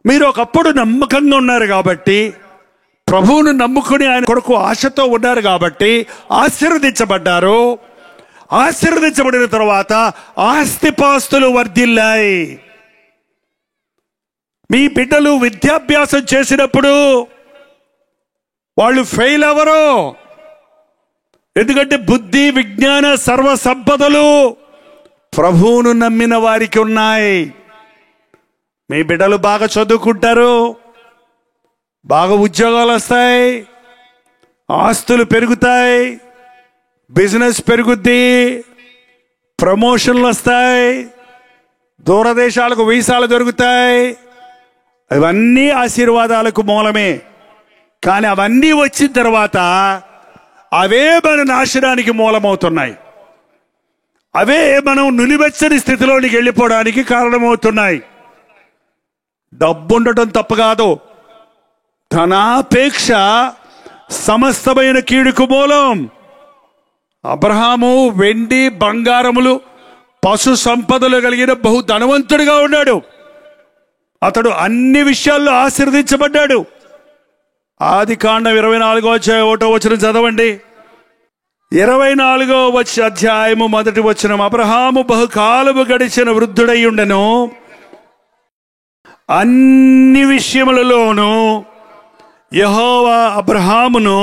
మీరు ఒకప్పుడు నమ్మకంగా ఉన్నారు కాబట్టి, ప్రభువును నమ్ముకుని ఆయన కొరకు ఆశతో ఉన్నారు కాబట్టి ఆశీర్వదించబడ్డారు. ఆశీర్వదించబడిన తర్వాత ఆస్తిపాస్తులు వర్ధిల్లాయి. మీ బిడ్డలు విద్యాభ్యాసం చేసినప్పుడు వాళ్ళు ఫెయిల్ అవ్వరు. ఎందుకంటే బుద్ధి, విజ్ఞాన, సర్వ సంపదలు ప్రభువును నమ్మిన వారికి ఉన్నాయి. మీ బిడ్డలు బాగా చదువుకుంటారు, బాగా ఉద్యోగాలు వస్తాయి, ఆస్తులు పెరుగుతాయి, బిజినెస్ పెరుగుద్ది, ప్రమోషన్లు వస్తాయి, దూరదేశాలకు వీసాలు దొరుకుతాయి. ఇవన్నీ ఆశీర్వాదాలకు మూలమే. కానీ అవన్నీ వచ్చిన తర్వాత అవే మన నాశనానికి మూలమవుతున్నాయి. అవే మనం నులివెచ్చని స్థితిలోనికి వెళ్ళిపోవడానికి కారణమవుతున్నాయి. డబ్బు ఉండటం తప్పు కాదు, ధనాపేక్ష సమస్తమైన కీడుకు మూలం. అబ్రహాము వెండి బంగారములు పశు సంపదలు కలిగిన బహు ధనవంతుడిగా ఉన్నాడు. అతడు అన్ని విషయాల్లో ఆశీర్వదించబడ్డాడు. ఆదికాండం 24వ అధ్యాయం 1వ వచనం చదవండి. 24వ అధ్యాయము 1వ వచనం. అబ్రహాము బహుకాలము గడిచిన వృద్ధుడై ఉండెను, అన్ని విషయములలోనూ యెహోవా అబ్రహామును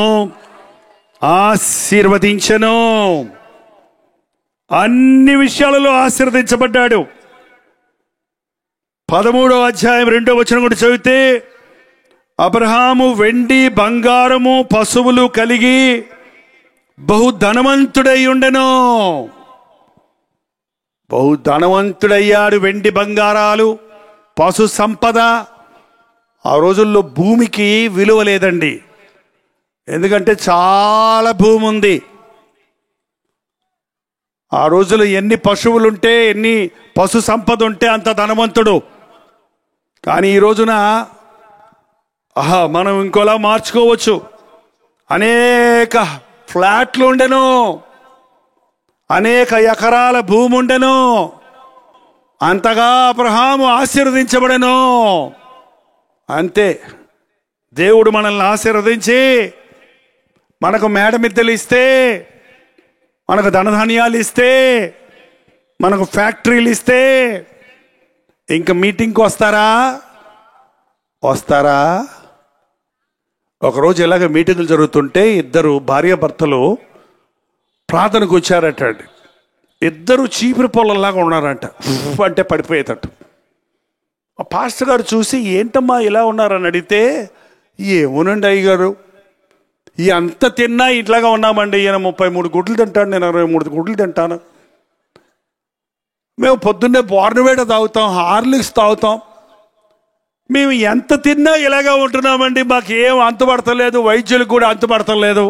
ఆశీర్వదించెను. అన్ని విషయాలలో ఆశీర్వదించబడ్డాడు. 13వ అధ్యాయం 2వ వచనం కూడా చదివితే, అబ్రహాము వెండి బంగారము పశువులు కలిగి బహు ధనవంతుడై ఉండెను. బహు ధనవంతుడయ్యాడు. వెండి బంగారాలు, పశు సంపద. ఆ రోజుల్లో భూమికి విలువ లేదండి, ఎందుకంటే చాలా భూమి ఉంది. ఆ రోజుల్లో ఎన్ని పశువులుంటే, ఎన్ని పశు సంపద ఉంటే అంత ధనవంతుడు. కానీ ఈ రోజున మనం ఇంకోలా మార్చుకోవచ్చు. అనేక ఫ్లాట్లు ఉండెను, అనేక ఎకరాల భూమి ఉండెను, అంతగా అబ్రహాము ఆశీర్వదించబడెను. అంతే, దేవుడు మనల్ని ఆశీర్వదించి మనకు మేడ మిద్దెలు ఇస్తే, మనకు ధనధాన్యాలు ఇస్తే, మనకు ఫ్యాక్టరీలు ఇస్తే ఇంక మీటింగ్కి వస్తారా? ఒకరోజు ఇలాగ మీటింగులు జరుగుతుంటే ఇద్దరు భార్యాభర్తలు ప్రార్థనకు వచ్చారట. ఇద్దరు చీపురు పొలంలాగా ఉన్నారంట, అంటే పడిపోయేటట్టు. ఆ పాస్టర్ గారు చూసి ఏంటమ్మా ఇలా ఉన్నారని అడిగితే, ఏమోనండి అయ్యగారు, ఎంత తిన్నా ఇట్లాగా ఉన్నామండి. ఈయన 33 గుడ్లు తింటాడు, నేను 23 గుడ్లు తింటాను. మేము పొద్దున్నే బోర్నవేడ తాగుతాం, హార్లిక్స్ తాగుతాం. మేము ఎంత తిన్నా ఇలాగా ఉంటున్నామండి. మాకు ఏం అంతుపడతలేదు, వైద్యులకు కూడా అంతుపడతలేదు.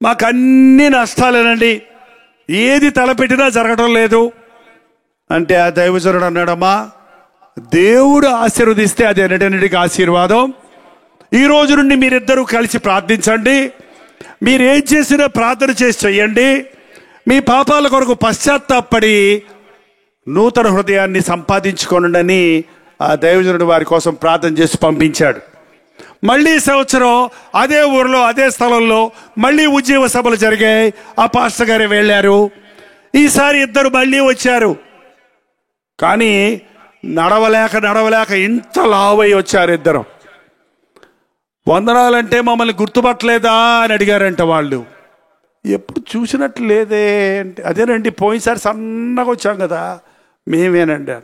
మాకు అన్ని నష్టాలేనండి, ఏది తలపెట్టినా జరగటం లేదు అంటే ఆ దైవజనుడు అన్నాడమ్మా, దేవుడు ఆశీర్వదిస్తే అది ఎన్నటికి ఆశీర్వాదం. ఈ రోజు నుండి మీరిద్దరూ కలిసి ప్రార్థించండి. మీరేం చేసినా ప్రార్థన చేసి చెయ్యండి. మీ పాపాల కొరకు పశ్చాత్తాపడి నూతన హృదయాన్ని సంపాదించుకోనండి ఆ దైవజనుడు వారి కోసం ప్రార్థన చేసి పంపించాడు. మళ్ళీ సంవత్సరం అదే ఊరిలో అదే స్థలంలో మళ్ళీ ఉద్యోగ సభలు జరిగాయి. ఆ పాస్టర్ గారు వెళ్ళారు. ఈసారి ఇద్దరు మళ్ళీ వచ్చారు. కానీ నడవలేక ఇంత లావై వచ్చారు ఇద్దరు. వందనాలంటే మమ్మల్ని గుర్తుపట్టలేదా అని అడిగారంట వాళ్ళు. ఎప్పుడు చూసినట్లు లేదే అంటే, అదేనండి పోయినసారి సన్నగా వచ్చాం కదా మేమేనండి.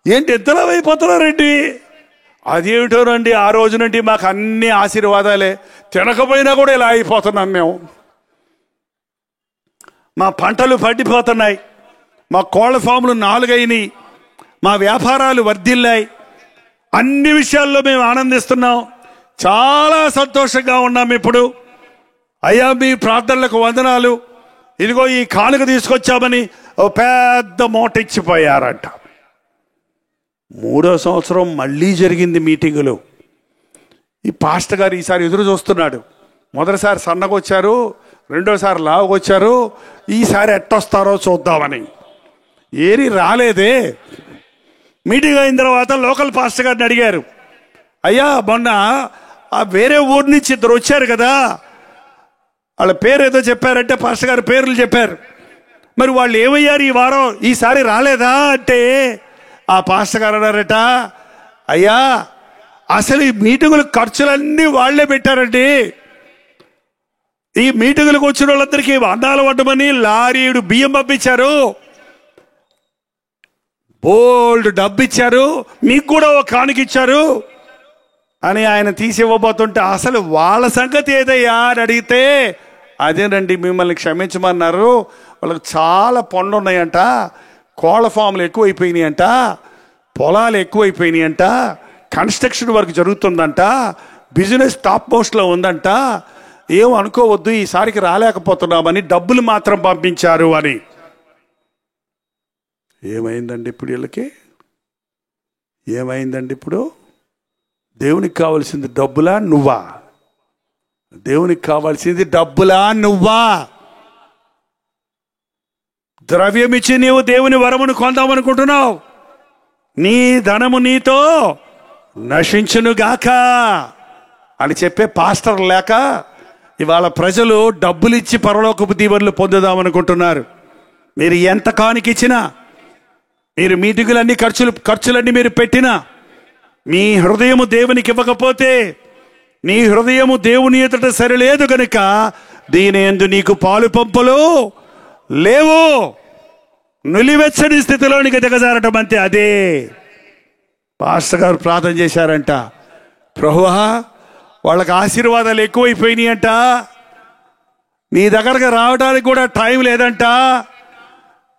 ఏంటి ఎంతలా అయిపోతున్నారండి? అదేమిటోనండి, ఆ రోజు నుండి మాకు అన్ని ఆశీర్వాదాలే, తినకపోయినా కూడా ఇలా అయిపోతున్నాం మేము. మా పంటలు పడిపోతున్నాయి, మా కోళ్ల ఫాములు 4 అయినాయి, మా వ్యాపారాలు వర్ధిల్లాయి, అన్ని విషయాల్లో మేము ఆనందిస్తున్నాం, చాలా సంతోషంగా ఉన్నాం. ఇప్పుడు అయ్యా మీ ప్రార్థనలకు వందనాలు, ఇదిగో ఈ కానుక తీసుకొచ్చామని ఓ పెద్ద మూట ఇచ్చిపోయారంట. 3వ సంవత్సరం మళ్ళీ జరిగింది మీటింగులు. ఈ పాస్టర్ గారు ఈసారి ఎదురు చూస్తున్నాడు. మొదటిసారి సన్నగొచ్చారు, రెండోసారి లావుగొచ్చారు, ఈసారి ఎట్టొస్తారో చూద్దామని. ఏరి రాలేదే. మీటింగ్ అయిన తర్వాత లోకల్ పాస్టర్ గారిని అడిగారు, అయ్యా మొన్న వేరే ఊరి నుంచి ఇద్దరు వచ్చారు కదా, వాళ్ళ పేరు ఏదో చెప్పారంటే పాస్టర్ గారు పేర్లు చెప్పారు, మరి వాళ్ళు ఏమయ్యారు ఈ వారం, ఈసారి రాలేదా అంటే ఆ పాస్టర్ గారు అన్నారట, అయ్యా అసలు ఈ మీటింగుల ఖర్చులన్నీ వాళ్లే పెట్టారండి. ఈ మీటింగులకు వచ్చిన వాళ్ళందరికీ అన్నాలు వండమని లారీడు బియ్యం పంపించారు, బోల్డ్ డబ్బు ఇచ్చారు, మీకు కూడా ఒక కానుక ఇచ్చారు అని ఆయన తీసి ఇవ్వబోతుంటే, అసలు వాళ్ళ సంగతి ఏదయ్యా అని అడిగితే, అదేనండి మిమ్మల్ని క్షమించమన్నారు, వాళ్ళకి చాలా పనులు ఉన్నాయంట, కోళ్ల ఫామ్లు ఎక్కువైపోయినాయంట, పొలాలు ఎక్కువైపోయినాయంట, కన్స్ట్రక్షన్ వర్క్ జరుగుతుందంట, బిజినెస్ టాప్ మోస్ట్లో ఉందంట, ఏం అనుకోవద్దు ఈసారికి రాలేకపోతున్నామని డబ్బులు మాత్రం పంపించారు అని. ఏమైందండి ఇప్పుడు వీళ్ళకి? ఏమైందండి ఇప్పుడు? దేవునికి కావాల్సింది డబ్బులా నువ్వా? దేవునికి కావాల్సింది డబ్బులా నువ్వా? ద్రవ్యం ఇచ్చి నీవు దేవుని వరమును కొందామనుకుంటున్నావు, నీ ధనము నీతో నశించునుగాక అని చెప్పే పాస్టర్ లేక ఇవాళ ప్రజలు డబ్బులు ఇచ్చి పరలోకపు దీవెనలు పొందుదామనుకుంటున్నారు. మీరు ఎంత కానికిచ్చినా, మీరు మీటింగులన్నీ ఖర్చులన్నీ మీరు పెట్టినా, మీ హృదయము దేవునికి ఇవ్వకపోతే, నీ హృదయము దేవుని ఎదుట సరిలేదు కనుక దీని యందు నీకు పాలు పంపులు లేవు. నులివెచ్చని స్థితిలోనికి దిగజారటం అంతే. అదే పాస్టర్ గారు ప్రార్థన చేశారంట, ప్రభువా వాళ్ళకి ఆశీర్వాదాలు ఎక్కువైపోయినాయి అంట, నీ దగ్గరకు రావడానికి కూడా టైం లేదంట,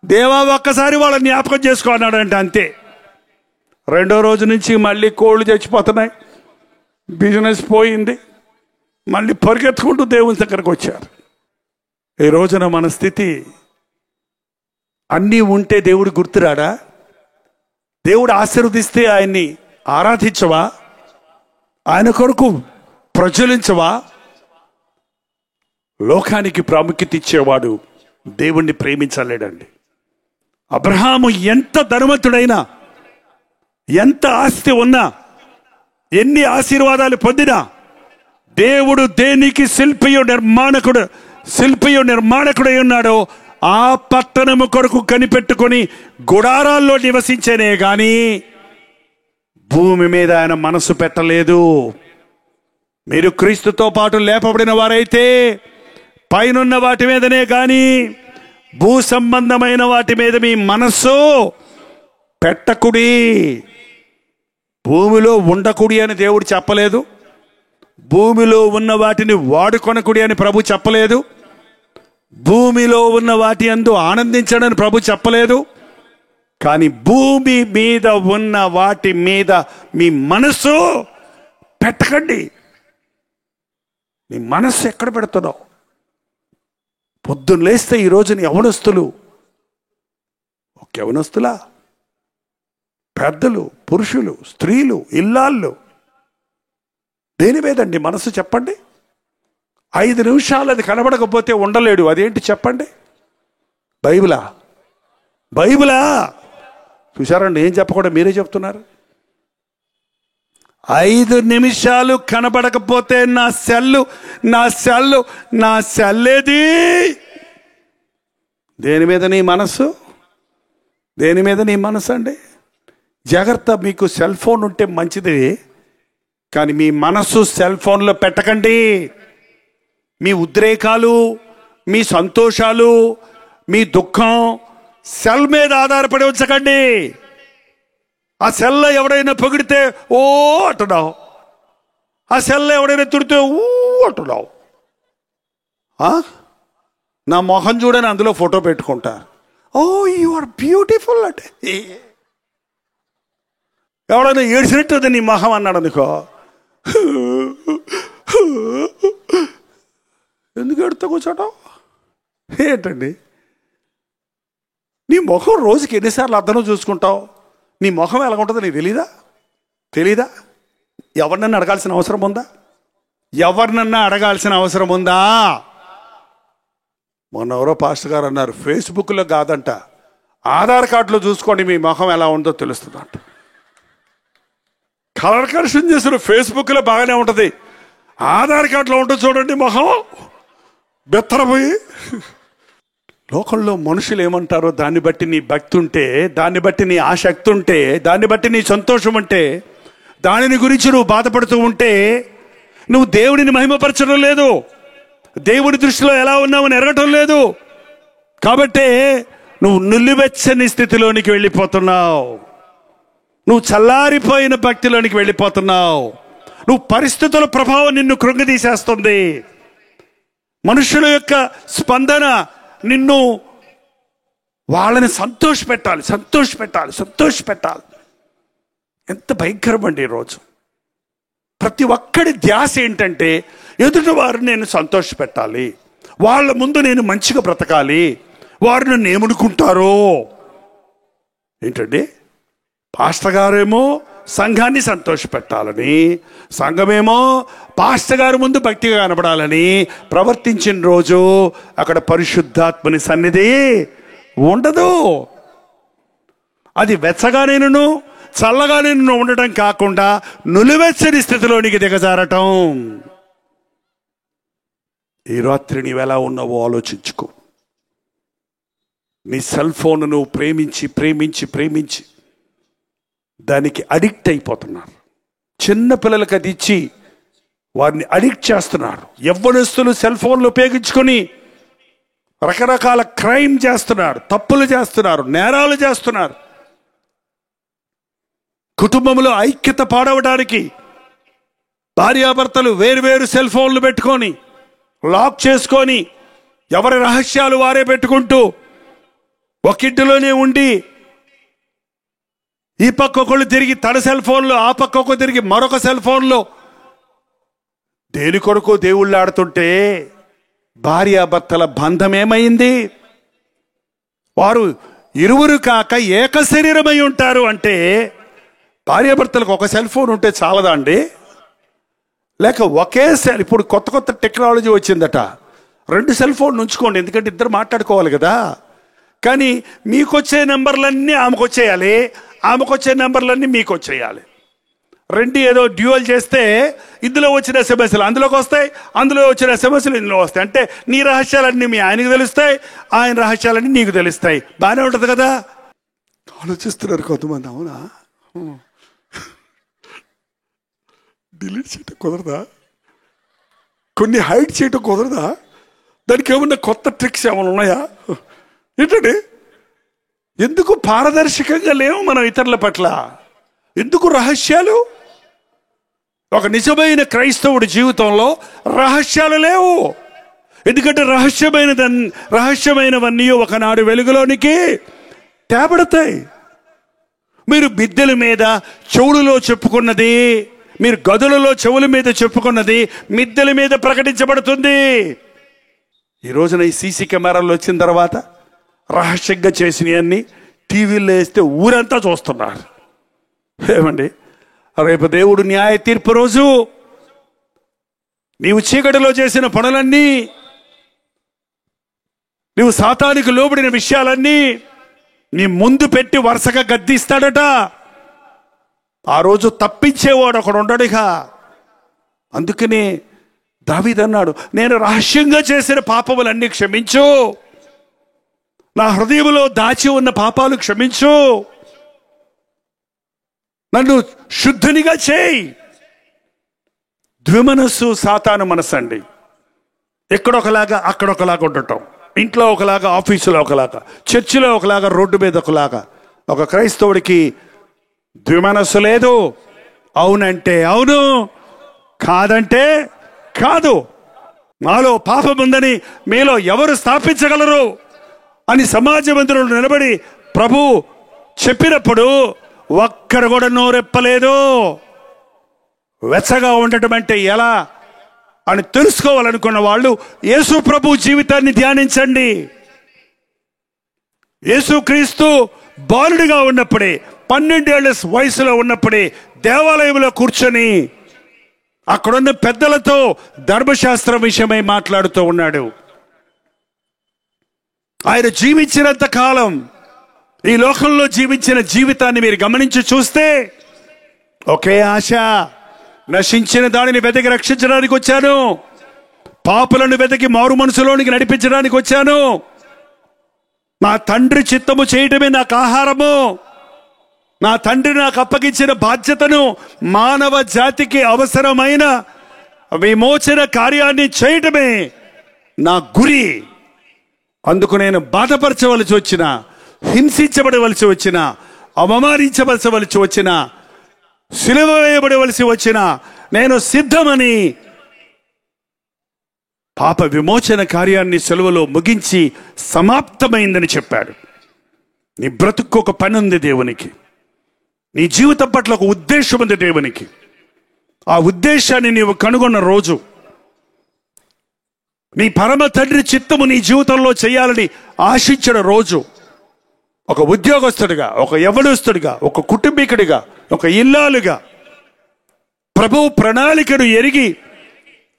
దేవా ఒక్కసారి వాళ్ళని జ్ఞాపకం చేసుకో అన్నాడంట. అంతే. 2వ రోజు నుంచి మళ్ళీ కోళ్ళు చచ్చిపోతున్నాయి, బిజినెస్ పోయింది, మళ్ళీ పరిగెత్తుకుంటూ దేవుని దగ్గరకు వచ్చారు. ఈ రోజున మన స్థితి, అన్నీ ఉంటే దేవుడు గుర్తురాడా? దేవుడు ఆశీర్వదిస్తే ఆయన్ని ఆరాధించవా? ఆయన కొరకు ప్రజ్వలించవా? లోకానికి ప్రాముఖ్యత ఇచ్చేవాడు దేవుణ్ణి ప్రేమించలేడండి. అబ్రహాము ఎంత ధనవంతుడైనా, ఎంత ఆస్తి ఉన్నా, ఎన్ని ఆశీర్వాదాలు పొందినా, దేవుడు దేనికి శిల్పియు నిర్మాణకుడై ఉన్నాడో ఆ పట్టణము కొరకు కనిపెట్టుకొని గుడారాల్లో నివసించేనే గాని భూమి మీద ఆయన మనసు పెట్టలేదు. మీరు క్రీస్తుతో పాటు లేపబడిన వారైతే పైనున్న వాటి మీదనే గాని భూ సంబంధమైన వాటి మీద మీ మనస్సు పెట్టకుడి. భూమిలో ఉండకుడి అని దేవుడు చెప్పలేదు. భూమిలో ఉన్న వాటిని వాడుకొనకుడి అని ప్రభు చెప్పలేదు. భూమిలో ఉన్న వాటి యందు ఆనందించడని ప్రభు చెప్పలేదు. కానీ భూమి మీద ఉన్న వాటి మీద మీ మనస్సు పెట్టకండి. నీ మనస్సు ఎక్కడ పెడుతున్నావు? పొద్దున్న లేస్తే ఈ రోజున యవనస్తులు, ఒక యవనస్తులా, పెద్దలు, పురుషులు, స్త్రీలు, ఇల్లాళ్ళు, దేని మీదండి మనసు చెప్పండి? 5 నిమిషాలు అది కనబడకపోతే ఉండలేడు. అదేంటి చెప్పండి? బైబిలా? చూసారండి, ఏం చెప్పకుండా మీరే చెప్తున్నారు. 5 నిమిషాలు కనబడకపోతే నా సెల్లేది. దేని మీద నీ మనసు? దేని మీద నీ మనసు అండి? జాగ్రత్త. మీకు సెల్ ఫోన్ ఉంటే మంచిది, కానీ మీ మనసు సెల్ ఫోన్లో పెట్టకండి. మీ ఉద్రేకాలు, మీ సంతోషాలు, మీ దుఃఖం సెల్ మీద ఆధారపడి ఉంచకండి. ఆ సెల్లో ఎవడైనా పొగిడితే ఓ అంటున్నావు, ఆ సెల్లో ఎవడైనా తిడితే ఊ అంటున్నావు. నా మొహం చూడని అందులో ఫోటో పెట్టుకుంటా. ఓ యు ఆర్ బ్యూటిఫుల్ అంటే ఎవడైనా ఏడ్చినట్టు నీ మొహం అన్నాడు అనుకో, ఎందుకు ఎడుతా కూర్చోటం ఏంటండి? నీ ముఖం రోజుకి ఎన్నిసార్లు అర్థంలో చూసుకుంటావు? నీ ముఖం ఎలా ఉంటుందో నీకు తెలీదా? ఎవరినన్నా అడగాల్సిన అవసరం ఉందా? మొన్న ఎవరో పాస్టర్ గారు అన్నారు, ఫేస్బుక్లో కాదంట, ఆధార్ కార్డులో చూసుకోండి మీ ముఖం ఎలా ఉందో తెలుస్తుందంట. కలర్ కరెక్షన్ చేసిన ఫేస్బుక్లో బాగానే ఉంటుంది, ఆధార్ కార్డులో ఉంటుంది చూడండి మొహం బెత్తరపోయి. లోకంలో మనుషులు ఏమంటారో దాన్ని బట్టి నీ భక్తి ఉంటే, దాన్ని బట్టి నీ ఆసక్తి ఉంటే, దాన్ని బట్టి నీ సంతోషం ఉంటే, దానిని గురించి నువ్వు బాధపడుతూ ఉంటే నువ్వు దేవుడిని మహిమపరచడం లేదు, దేవుడి దృష్టిలో ఎలా ఉన్నావని ఎరగటం లేదు. కాబట్టే నువ్వు నులివెచ్చని స్థితిలోనికి వెళ్ళిపోతున్నావు. నువ్వు చల్లారిపోయిన భక్తిలోనికి వెళ్ళిపోతున్నావు. నువ్వు పరిస్థితుల ప్రభావం నిన్ను కృంగదీసేస్తుంది. మనుషుల యొక్క స్పందన నిన్ను, వాళ్ళని సంతోషపెట్టాలి. ఎంత భయంకరం అండి ఈరోజు. ప్రతి ఒక్కడి ధ్యాస ఏంటంటే ఎదుటి వారిని నేను సంతోషపెట్టాలి, వాళ్ళ ముందు నేను మంచిగా బ్రతకాలి, వారు నన్ను ఏమనుకుంటారో. ఏంటండి, పాస్టర్ గారేమో సంఘాన్ని సంతోషపెట్టాలని, సంఘమేమో పాస్టర్ గారి ముందు భక్తిగా కనబడాలని ప్రవర్తించిన రోజు అక్కడ పరిశుద్ధాత్మని సన్నిధి ఉండదు. అది వెచ్చగానే నిన్ను, చల్లగానే నిన్ను ఉండటం కాకుండా నులివెచ్చని స్థితిలోనికి దిగజారటం. ఈ రాత్రి నీవెలా ఉన్నావో ఆలోచించుకో. నీ సెల్ ఫోన్ నువ్వు ప్రేమించి దానికి అడిక్ట్ అయిపోతున్నారు. చిన్న పిల్లలకి అది ఇచ్చి వారిని అడిక్ట్ చేస్తున్నారు. యవ్వనస్తులు సెల్ ఫోన్లు ఉపయోగించుకొని రకరకాల క్రైమ్ చేస్తున్నారు, తప్పులు చేస్తున్నారు, నేరాలు చేస్తున్నారు. కుటుంబంలో ఐక్యత పాడవడానికి భార్యాభర్తలు వేరువేరు సెల్ ఫోన్లు పెట్టుకొని లాక్ చేసుకొని ఎవరి రహస్యాలు వారే పెట్టుకుంటూ ఒకింటిలోనే ఉండి ఈ పక్క ఒకళ్ళు తిరిగి తన సెల్ ఫోన్లో, ఆ పక్క ఒకరు తిరిగి మరొక సెల్ ఫోన్లో దేని కొరకు దేవుళ్ళు ఆడుతుంటే భార్యాభర్తల బంధం ఏమైంది? వారు ఇరువురు కాక ఏక శరీరమై ఉంటారు అంటే భార్యాభర్తలకు ఒక సెల్ ఫోన్ ఉంటే చాలదా అండి? లేక ఒకేసారి ఇప్పుడు కొత్త కొత్త టెక్నాలజీ వచ్చిందట, 2 సెల్ ఫోన్లు ఉంచుకోండి, ఎందుకంటే ఇద్దరు మాట్లాడుకోవాలి కదా. కానీ మీకొచ్చే నెంబర్లన్నీ ఆమెకు వచ్చేయాలి, ఆమెకు వచ్చే నెంబర్లన్నీ మీకు వచ్చేయాలి. 2 ఏదో డ్యూయల్ చేస్తే ఇందులో వచ్చిన ఎస్ఎంఎస్లు అందులోకి వస్తాయి, అందులో వచ్చిన ఎస్ఎంఎస్లు ఇందులో వస్తాయి. అంటే నీ రహస్యాలన్నీ మీ ఆయనకు తెలుస్తాయి, ఆయన రహస్యాలన్నీ నీకు తెలుస్తాయి. బాగానే ఉంటుంది కదా. ఆలోచిస్తున్నారు కొంతమంది, అవునా డిలీట్ చేయటం కుదరదా, కొన్ని హైడ్ చేయటం కుదరదా, దానికి ఏమన్నా కొత్త ట్రిక్స్ ఏమైనా ఉన్నాయా ఏంటండి? ఎందుకు పారదర్శకంగా లేవు మనం ఇతరుల పట్ల? ఎందుకు రహస్యాలు? ఒక నిజమైన క్రైస్తవుడి జీవితంలో రహస్యాలు లేవు. ఎందుకంటే రహస్యమైనవన్నీ ఒకనాడు వెలుగులోనికి తేబడతాయి. మీరు మిద్దెల మీద చెవులలో చెప్పుకున్నది, మీరు గదులలో చెవుల మీద చెప్పుకున్నది మిద్దెల మీద ప్రకటించబడుతుంది. ఈ రోజున ఈ సీసీ కెమెరాలు వచ్చిన తర్వాత రహస్యంగా చేసినవన్నీ టీవీల్లో వేస్తే ఊరంతా చూస్తున్నారు. ఏమండి, రేపు దేవుడు న్యాయ తీర్పు రోజు నీవు చీకటిలో చేసిన పనులన్నీ, నీవు సాతానికి లోబడిన విషయాలన్నీ నీ ముందు పెట్టి వరుసగా గద్దిస్తాడట. ఆ రోజు తప్పించేవాడు ఒకడు ఉండడుగా. అందుకని దావీదు అన్నాడు, నేను రహస్యంగా చేసిన పాపములన్నీ క్షమించు, నా హృదయంలో దాచి ఉన్న పాపాలు క్షమించు, నన్ను శుద్ధునిగా చేయి. ద్విమనస్సు సాతాను మనస్సు అండి. ఎక్కడొకలాగా అక్కడొకలాగా ఉండటం, ఇంట్లో ఒకలాగా, ఆఫీసులో ఒకలాగా, చర్చిలో ఒకలాగా, రోడ్డు మీద ఒకలాగా. ఒక క్రైస్తవుడికి ద్విమనస్సు లేదు. అవునంటే అవును, కాదంటే కాదు. నాలో పాపం ఉందని మీలో ఎవరు స్థాపించగలరు అని సమాజ మందిరంలో నిలబడి ప్రభు చెప్పినప్పుడు ఒక్కరు కూడా నోరెప్పలేదు. వెచ్చగా ఉండటం అంటే ఎలా అని తెలుసుకోవాలనుకున్న వాళ్ళు యేసు ప్రభు జీవితాన్ని ధ్యానించండి. యేసుక్రీస్తు బాలుడిగా ఉన్నప్పుడే, 12 ఏళ్ల వయసులో ఉన్నప్పుడే దేవాలయంలో కూర్చొని అక్కడున్న పెద్దలతో ధర్మశాస్త్రం విషయమై మాట్లాడుతూ ఉన్నాడు. ఆయన జీవించినంత కాలం, ఈ లోకంలో జీవించిన జీవితాన్ని మీరు గమనించి చూస్తే ఒకే ఆశ, నశించిన దానిని వెతికి రక్షించడానికి వచ్చాను, పాపులను వెతికి మారు మనసులోనికి నడిపించడానికి వచ్చాను, నా తండ్రి చిత్తము చేయటమే నాకు ఆహారము, నా తండ్రి నాకు అప్పగించిన బాధ్యతను, మానవ జాతికి అవసరమైన విమోచన కార్యాన్ని చేయటమే నా గురి. అందుకు నేను బాధపరచవలసి వచ్చిన, హింసించబడవలసి వచ్చిన, అవమానించవలసి వచ్చిన, సిలువ వేయబడవలసి వచ్చిన నేను సిద్ధమని పాప విమోచన కార్యాన్ని సిలువలో ముగించి సమాప్తమైందని చెప్పాడు. నీ బ్రతుకు ఒక పని ఉంది దేవునికి, నీ జీవితం పట్ల ఒక ఉద్దేశం ఉంది దేవునికి. ఆ ఉద్దేశాన్ని నీవు కనుగొన్న రోజు, నీ పరమ తండ్రి చిత్తము నీ జీవితంలో చేయాలని ఆశించిన రోజు, ఒక ఉద్యోగస్తుడిగా, ఒక యవ్వనస్తుడిగా, ఒక కుటుంబీకుడిగా, ఒక ఇల్లాలుగా ప్రభువు ప్రణాళికను ఎరిగి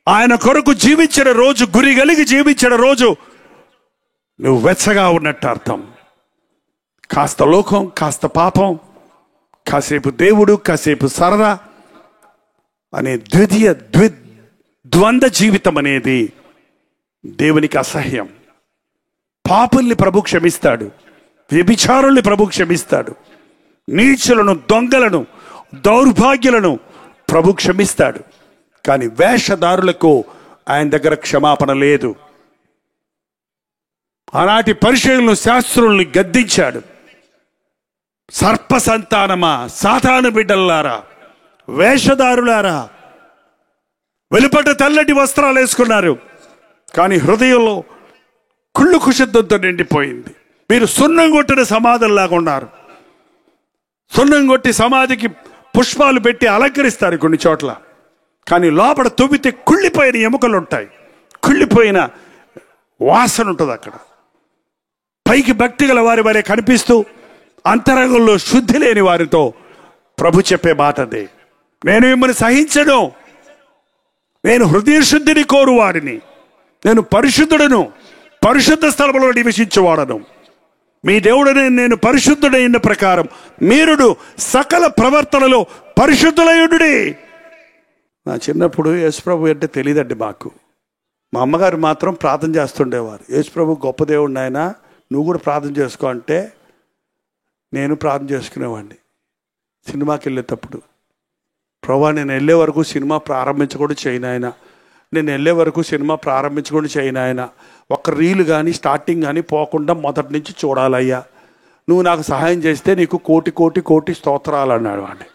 ఆయన కొరకు జీవించిన రోజు, గురి కలిగి జీవించిన రోజు నువ్వు వెచ్చగా ఉన్నట్టు అర్థం. కాస్త లోకం, కాస్త పాపం, కాసేపు దేవుడు, కాసేపు సరదా అనే ద్వంద్వ జీవితం అనేది దేవునికి అసహ్యం. పాపుల్ని ప్రభు క్షమిస్తాడు, వ్యభిచారుల్ని ప్రభు క్షమిస్తాడు, నీచులను, దొంగలను, దౌర్భాగ్యులను ప్రభు క్షమిస్తాడు. కానీ వేషధారులకు ఆయన దగ్గర క్షమాపణ లేదు. ఆనాటి పరిచయులను, శాస్త్రుల్ని గద్దించాడు. సర్ప సంతానమా, సాతాను బిడ్డలారా, వేషధారులారా, వెలుపట తెల్లటి వస్త్రాలు వేసుకున్నారు, కానీ హృదయంలో కుళ్ళు కుషిద్దంతో నిండిపోయింది. మీరు సున్నం కొట్టిన సమాధుల్లాగా ఉన్నారు. సున్నం కొట్టి సమాధికి పుష్పాలు పెట్టి అలంకరిస్తారు కొన్ని చోట్ల, కానీ లోపల తవ్వితే కుళ్ళిపోయిన ఎముకలు ఉంటాయి, కుళ్ళిపోయిన వాసన ఉంటుంది అక్కడ. పైకి భక్తి గల వారి వలె కనిపిస్తూ అంతరంగంలో శుద్ధి లేని వారితో ప్రభు చెప్పే మాట అదే, నేను మిమ్మల్ని సహించను, నేను హృదయ శుద్ధిని కోరువాడిని, నేను పరిశుద్ధుడను, పరిశుద్ధ స్థలములో నివసించువాడను. మీ దేవుడనే నేను పరిశుద్ధుడైన ప్రకారం మీరుడు సకల ప్రవర్తనలో పరిశుద్ధులయుడి. నా చిన్నప్పుడు యేసుప్రభు అంటే తెలియదండి మాకు. మా అమ్మగారు మాత్రం ప్రార్థన చేస్తుండేవారు. యేసుప్రభు గొప్ప దేవుడు ఆయన, నువ్వు కూడా ప్రార్థన చేసుకో అంటే నేను ప్రార్థన చేసుకునేవాడిని. సినిమాకి వెళ్ళేటప్పుడు, ప్రభా నేను వెళ్ళే వరకు సినిమా ప్రారంభించకూడదు చేయను ఆయన, నేను వెళ్ళే వరకు సినిమా ప్రారంభించకుండా చేయను ఆయన, ఒక్క రీలు కానీ స్టార్టింగ్ కానీ పోకుండా మొదటి నుంచి చూడాలయ్యా, నువ్వు నాకు సహాయం చేస్తే నీకు కోటి కోటి కోటి స్తోత్రాలు అన్నాడు వాడిని.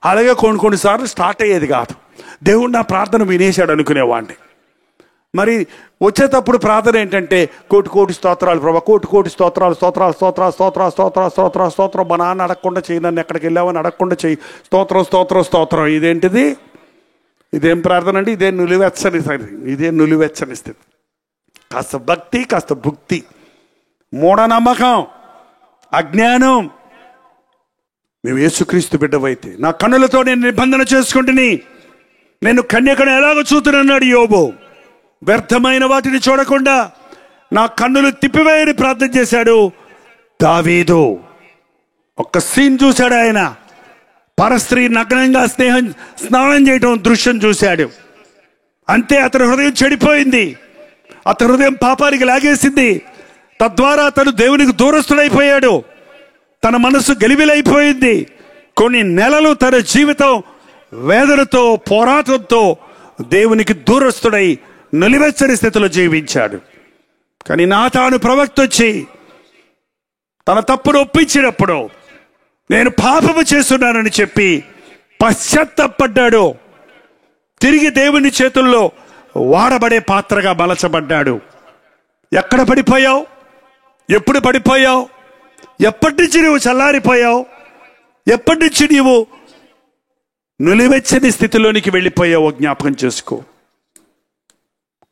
అలాగే కొన్నిసార్లు స్టార్ట్ అయ్యేది కాదు. దేవుడు నా ప్రార్థన వినేశాడు అనుకునేవాడిని. మరి వచ్చేటప్పుడు ప్రార్థన ఏంటంటే కోటి కోటి స్తోత్రాలు ప్రభా, కోటి కోటి స్తోత్రాలు, స్తోత్రాలు స్తోత్రాలు స్తోత్రాలు స్తోత్రాలు స్తోత్రాలు స్తోత్రం. మా నాన్న అడగకుండా చెయ్యి, నన్ను ఎక్కడికి వెళ్ళావని అడగకుండా చెయ్యి, స్తోత్రం స్తోత్రం స్తోత్రం. ఇదేంటిది? ఇదేం ప్రార్థన అండి? ఇదే నులివెచ్చని స్థితి. కాస్త భక్తి, కాస్త భుక్తి, మూఢనమ్మకం, అజ్ఞానం. నువ్వు యేసుక్రీస్తు బిడ్డవైతే నా కన్నులతో నేను నిబంధన చేసుకుంటుని, నేను కన్యకను ఎలాగో చూస్తున్నాడు యోబు. వ్యర్థమైన వాటిని చూడకుండా నా కన్నులు తిప్పివేయని ప్రార్థన చేశాడు దావీదు. ఒక్క సీన్ చూశాడు ఆయన, పరస్త్రీ నగ్నంగా స్నానం చేయటం దృశ్యం చూశాడు. అంతే, అతని హృదయం చెడిపోయింది, అతని హృదయం పాపానికి లాగేసింది. తద్వారా అతను దేవునికి దూరస్తుడైపోయాడు, తన మనస్సు గలిబిలైపోయింది. కొన్ని నెలలు తన జీవితం వేదనతో, పోరాటంతో దేవునికి దూరస్తుడై నులివెచ్చని స్థితిలో జీవించాడు. కానీ నాతాను ప్రవక్త వచ్చి తన తప్పును ఒప్పించినప్పుడు నేను పాపము చేస్తున్నానని చెప్పి పశ్చాత్తాపడ్డాడు. తిరిగి దేవుని చేతుల్లో వాడబడే పాత్రగా మలచబడ్డాడు. ఎక్కడ పడిపోయావు? ఎప్పుడు పడిపోయావు? ఎప్పటి నుంచి నువ్వు చల్లారిపోయావు? ఎప్పటి నుంచి నీవు నులివెచ్చని స్థితిలోనికి వెళ్ళిపోయావో జ్ఞాపకం చేసుకో.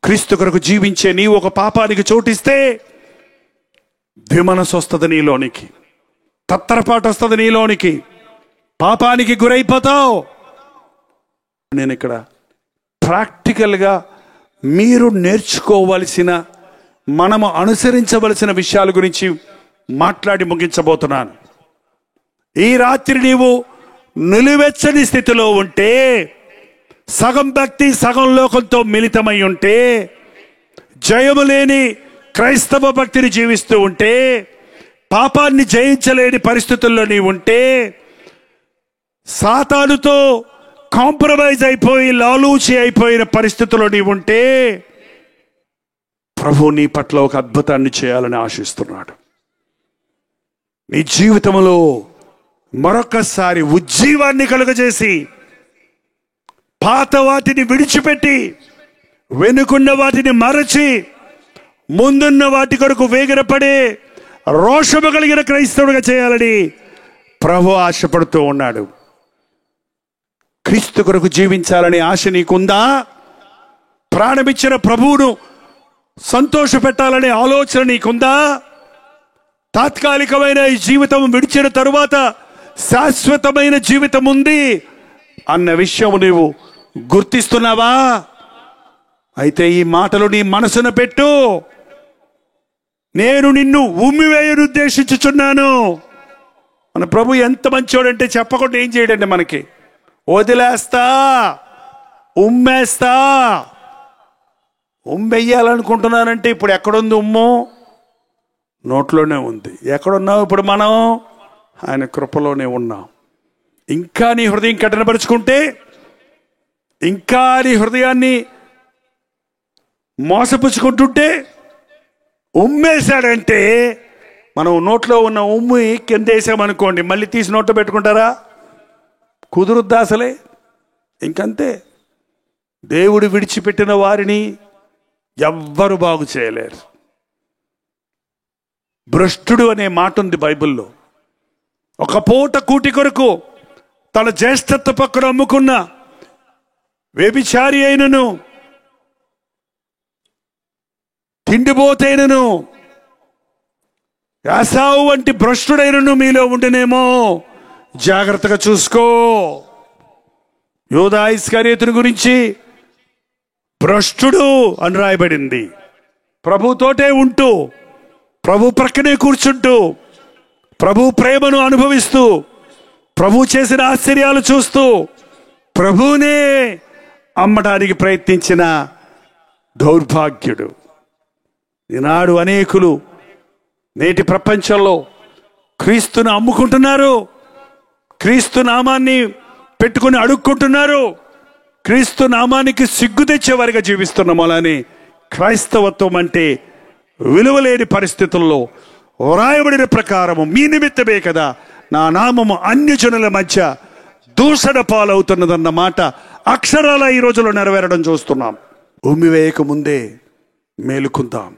క్రీస్తు కొరకు జీవించే నీవు ఒక పాపానికి చోటిస్తే ద్విమనస్సు వస్తుంది నీలోనికి, తత్తరపాటు వస్తుంది నీలోనికి, పాపానికి గురైపోతావు. నేను ఇక్కడ ప్రాక్టికల్గా మీరు నేర్చుకోవలసిన, మనము అనుసరించవలసిన విషయాల గురించి మాట్లాడి ముగించబోతున్నాను. ఈ రాత్రి నీవు నిలువెచ్చని స్థితిలో ఉంటే, సగం భక్తి సగం లోకంతో మిళితమై ఉంటే, జయము లేని క్రైస్తవ భక్తిని జీవిస్తూ ఉంటే, పాపాన్ని జయించలేని పరిస్థితుల్లో నీవు ఉంటే, సాతానుతో కాంప్రమైజ్ అయిపోయి లాలూచి అయిపోయిన పరిస్థితుల్లో నీవు ఉంటే, ప్రభు నీ పట్ల ఒక అద్భుతాన్ని చేయాలని ఆశిస్తున్నాడు. నీ జీవితంలో మరొకసారి ఉజ్జీవాన్ని కలుగజేసి, పాత వాటిని విడిచిపెట్టి, వెనుకున్న వాటిని మరచి, ముందున్న వాటి కొరకు వేగిరపడే రోషము కలిగిన క్రైస్తవుడిగా చేయాలని ప్రభు ఆశపడుతూ ఉన్నాడు. క్రీస్తు కొరకు జీవించాలనే ఆశ నీకుందా? ప్రాణమిచ్చిన ప్రభువును సంతోష పెట్టాలనే ఆలోచన నీకుందా? తాత్కాలికమైన ఈ జీవితం విడిచిన తరువాత శాశ్వతమైన జీవితం ఉంది అన్న విషయం నీవు గుర్తిస్తున్నావా? అయితే ఈ మాటలు నీ మనసున పెట్టు. నేను నిన్ను ఉమ్మివేయను ఉద్దేశించుచున్నాను. మన ప్రభు ఎంత మంచోడంటే చెప్పకుండా ఏం చేయడండి మనకి. వదిలేస్తా, ఉమ్మేస్తా. ఉమ్మెయ్యాలనుకుంటున్నానంటే ఇప్పుడు ఎక్కడుంది ఉమ్ము? నోట్లోనే ఉంది. ఎక్కడున్నావు ఇప్పుడు? మనం ఆయన కృపలోనే ఉన్నాం. ఇంకా నీ హృదయం కఠినపరుచుకుంటే, ఇంకా నీ హృదయాన్ని మోసపుచ్చుకుంటుంటే, ఉమ్మేశాడంటే, మనం నోట్లో ఉన్న ఉమ్మి కింద వేసామనుకోండి, మళ్ళీ తీసి నోట్లో పెట్టుకుంటారా? కుదురుద్దా అసలే? ఇంకంతే. దేవుడు విడిచిపెట్టిన వారిని ఎవ్వరు బాగు చేయలేరు. భ్రష్టుడు అనే మాట ఉంది బైబిల్లో. ఒక పూట కూటి కొరకు తన జ్యేష్ఠత్వ పక్కన అమ్ముకున్న వ్యభిచారి అయినను, తిండిపోతైనను, యాసావు వంటి భ్రష్టుడైనను మీలో ఉంటేనేమో జాగ్రత్తగా చూసుకో. యూదా ఇస్కరియోతుని గురించి భ్రష్టుడు అని రాయబడింది. ప్రభుతోటే ఉంటూ, ప్రభు ప్రక్కనే కూర్చుంటూ, ప్రభు ప్రేమను అనుభవిస్తూ, ప్రభు చేసిన ఆశ్చర్యాలు చూస్తూ, ప్రభువునే అమ్మడానికి ప్రయత్నించిన దౌర్భాగ్యుడు. ఈనాడు అనేకులు నేటి ప్రపంచంలో క్రీస్తును అమ్ముకుంటున్నారు, క్రీస్తు నామాన్ని పెట్టుకుని అడుక్కుంటున్నారు, క్రీస్తు నామానికి సిగ్గు తెచ్చేవారిగా జీవిస్తున్నాం. అలానే క్రైస్తవత్వం అంటే విలువలేని పరిస్థితుల్లో వ్రాయబడిన ప్రకారము మీ నిమిత్తమే కదా నా నామము అన్యజనుల మధ్య దూషణ పాలవుతున్నదన్న మాట అక్షరాల ఈ రోజులో నెరవేరడం చూస్తున్నాం. భూమి వేయక ముందే మేలుకుందాం.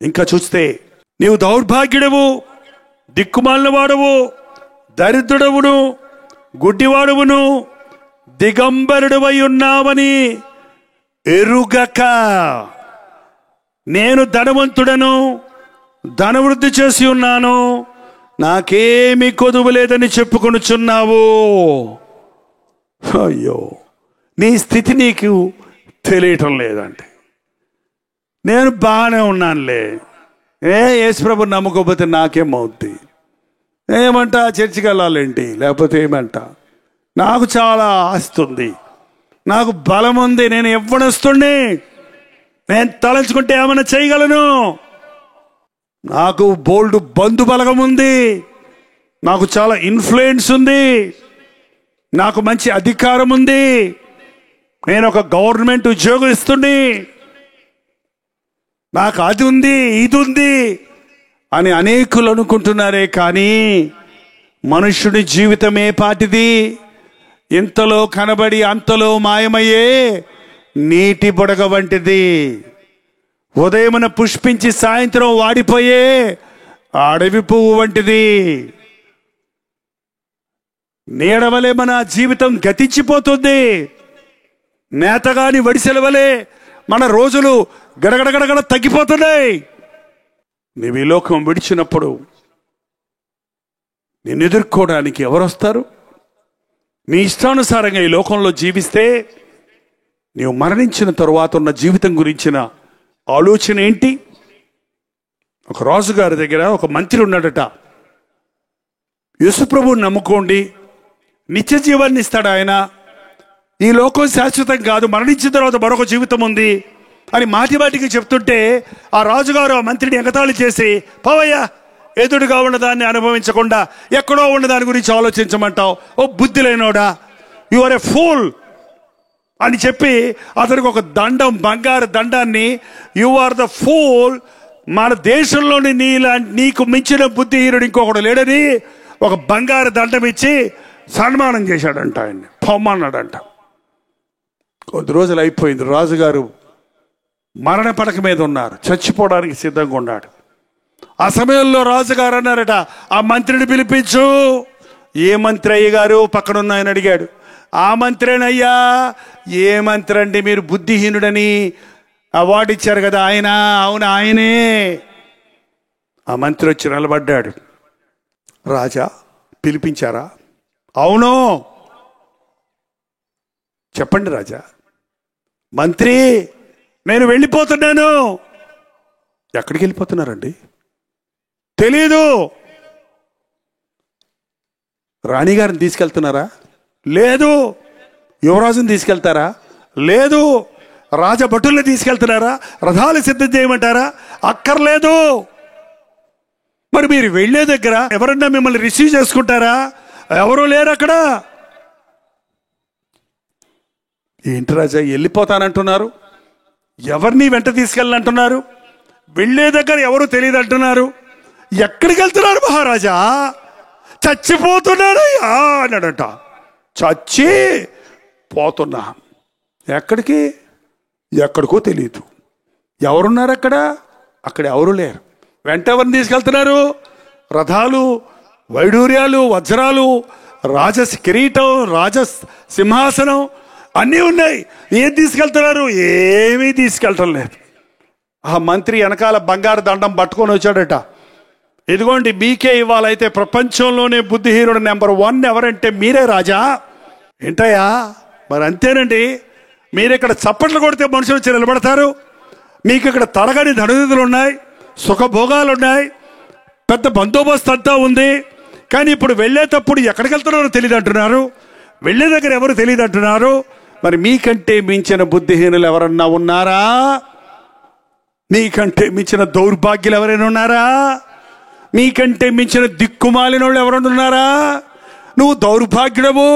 ఇంకా చూస్తే నీవు దౌర్భాగ్యుడవు, దిక్కుమాలిన వాడవు, దరిద్రుడవును, గుడ్డివాడవును, దిగంబరుడవై ఉన్నావని ఎరుగక నేను ధనవంతుడను, ధనవృద్ధి చేసి ఉన్నాను, నాకేమీ కొదువు లేదని చెప్పుకొనుచున్నావు. అయ్యో, నీ స్థితి నీకు తెలియటం లేదంటే నేను బాగానే ఉన్నానులే, యేసుప్రభు నమ్ముకోకపోతే నాకేమవుద్ది, ఏమంటా చర్చికి వెళ్ళాలేంటి, లేకపోతే ఏమంటా నాకు చాలా ఆస్తి ఉంది, నాకు బలం ఉంది, నేను యవ్వనస్తుడిని, నేను తలంచుకుంటే ఏమైనా చేయగలను, నాకు బోల్డ్ బంధు బలగం ఉంది, నాకు చాలా ఇన్ఫ్లుయెన్స్ ఉంది, నాకు మంచి అధికారం ఉంది, నేను ఒక గవర్నమెంట్ ఉద్యోగస్తుని, నాకు అది ఉంది ఇది ఉంది అని అనేకులు అనుకుంటున్నారే. కానీ మనుష్యుడి జీవితం ఏ పాటిది? ఇంతలో కనబడి అంతలో మాయమయ్యే నీటి బుడగ వంటిది. ఉదయమున పుష్పించి సాయంత్రం వాడిపోయే అడవి పువ్వు వంటిది. నీడవలే మన జీవితం గతించిపోతుంది. నేతగాని వడిసెలవలే మన రోజులు గడగడగడగడ తగ్గిపోతున్నాయి. నీవు ఈ లోకం విడిచినప్పుడు నిన్ను ఎదుర్కోవడానికి ఎవరు వస్తారు? నీ ఇష్టానుసారంగా ఈ లోకంలో జీవిస్తే నీవు మరణించిన తరువాత ఉన్న జీవితం గురించిన ఆలోచన ఏంటి? ఒక రాజుగారి దగ్గర ఒక మంత్రి ఉన్నాడట. యేసుప్రభువుని నమ్ముకోండి, నిత్య జీవాన్ని ఇస్తాడు ఆయన, ఈ లోకం శాశ్వతం కాదు, మరణించిన తర్వాత మరొక జీవితం ఉంది అని మాటిమాటికి చెప్తుంటే ఆ రాజుగారు ఆ మంత్రిని ఎగతాళి చేసి, పోవయ్యా, ఎదురుగా ఉన్నదాన్ని అనుభవించకుండా ఎక్కడో ఉన్నదాని గురించి ఆలోచించమంటావు, ఓ బుద్ధి లేనోడా, యు ఆర్ ఎ ఫూల్ అని చెప్పి అతనికి ఒక దండం, బంగారు దండాన్ని, యు ఆర్ ద ఫూల్, మన దేశంలోని నీకు మించిన బుద్ధిహీనుడు ఇంకొకడు లేడని ఒక బంగారు దండం ఇచ్చి సన్మానం చేశాడంట, ఆయన్ని పొమ్మన్నాడంట. కొద్ది రోజులు అయిపోయింది, రాజుగారు మరణ పడక మీద ఉన్నారు, చచ్చిపోవడానికి సిద్ధంగా ఉన్నాడు. ఆ సమయంలో రాజుగారు అన్నారట, ఆ మంత్రిని పిలిపించు. ఏ మంత్రి అయ్య గారు పక్కనున్న ఆయన అడిగాడు. ఆ మంత్రేనయ్యా. ఏ మంత్రి అండి, మీరు బుద్ధిహీనుడని అవార్డు ఇచ్చారు కదా ఆయన. అవును, ఆయనే. ఆ మంత్రి వచ్చి నిలబడ్డాడు. రాజా పిలిపించారా? అవును. చెప్పండి రాజా. మంత్రి, నేను వెళ్ళిపోతున్నాను. ఎక్కడికి వెళ్ళిపోతున్నారండి? తెలీదు. రాణిగారిని తీసుకెళ్తున్నారా? లేదు. యువరాజుని తీసుకెళ్తారా? లేదు. రాజభటుల్ని తీసుకెళ్తున్నారా? రథాలు సిద్ధం చేయమంటారా? అక్కర్లేదు. మరి మీరు వెళ్ళే దగ్గర ఎవరన్నా మిమ్మల్ని రిసీవ్ చేసుకుంటారా? ఎవరూ లేరు అక్కడ. ఏంటి రాజా, వెళ్ళిపోతానంటున్నారు, ఎవరిని వెంట తీసుకెళ్ళనంటున్నారు, వెళ్ళే దగ్గర ఎవరు తెలియదు అంటున్నారు, ఎక్కడికి వెళ్తున్నారు మహారాజా? చచ్చిపోతున్నాడయ్యా అన్నాడట. చచ్చి పోతున్నా. ఎక్కడికి? ఎక్కడికో తెలియదు. ఎవరున్నారు అక్కడ? అక్కడ ఎవరు లేరు. వెంట ఎవరిని తీసుకెళ్తున్నారు? రథాలు, వైడూర్యాలు, వజ్రాలు, రాజ కిరీటం, రాజ సింహాసనం అన్నీ ఉన్నాయి. ఏం తీసుకెళ్తున్నారు? ఏమీ తీసుకెళ్ళటం లేదు. ఆ మంత్రి వెనకాల బంగారు దండం పట్టుకొని వచ్చాడట. ఇదిగోండి, మీకే ఇవ్వాలైతే ప్రపంచంలోనే బుద్ధిహీనుడు నెంబర్ 1 ఎవరంటే మీరే రాజా. ఏంటయ్యా? మరి అంతేనండి. మీరు ఇక్కడ చప్పట్లు కొడితే మనుషులు వచ్చి నిలబడతారు. మీకు ఇక్కడ తరగని ధననిధులు ఉన్నాయి, సుఖభోగాలు ఉన్నాయి, పెద్ద బందోబస్తు అంతా ఉంది. కానీ ఇప్పుడు వెళ్ళేటప్పుడు ఎక్కడికి వెళ్తున్నారో తెలియదు అంటున్నారు, వెళ్ళే దగ్గర ఎవరు తెలియదు అంటున్నారు. మరి మీకంటే మించిన బుద్ధిహీనులు ఎవరన్నా ఉన్నారా? మీకంటే మించిన దౌర్భాగ్యులు ఎవరైనా ఉన్నారా? మీకంటే మించిన దిక్కుమాలిన వాళ్ళు ఎవరైనా ఉన్నారా? నువ్వు దౌర్భాగ్యుడవు,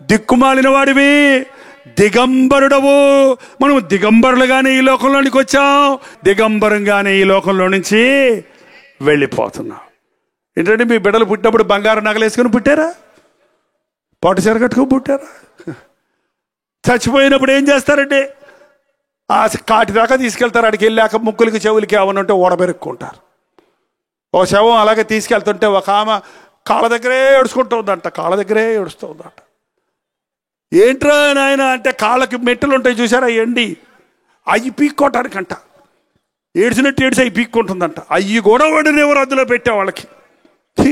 దిక్కుమాలిన వాడివి, దిగంబరుడవు. మనం దిగంబరులుగానే ఈ లోకంలోనికి వచ్చాం, దిగంబరంగానే ఈ లోకంలో నుంచి వెళ్ళిపోతున్నాం. ఏంటంటే మీ బిడ్డలు పుట్టినప్పుడు బంగారం నగలు వేసుకుని పుట్టారా? పాటు చీర కట్టుకుని పుట్టారా? చచ్చిపోయినప్పుడు ఏం చేస్తారండి? ఆ కాటి దాకా తీసుకెళ్తారు. అక్కడికి వెళ్ళాక ముక్కులకి చెవులకి ఏమన్నుంటే ఓడబెరుక్కుంటారు. ఓ శవం అలాగే తీసుకెళ్తుంటే ఒక ఆమె కాళ్ళ దగ్గరే ఏడుచుకుంటూ ఉందంట, కాళ్ళ దగ్గరే ఏడుస్తూ ఉందంట. ఏంట్రా నాయన అంటే కాళ్ళకి మెట్టలు ఉంటాయి చూసారా, ఎండి అవి పీక్కోవటానికంట. ఏడ్చినట్టు ఏడ్చి అవి పీక్కుంటుందంట. అవి కూడా వాడిని ఎవరు అందులో పెట్టే వాళ్ళకి.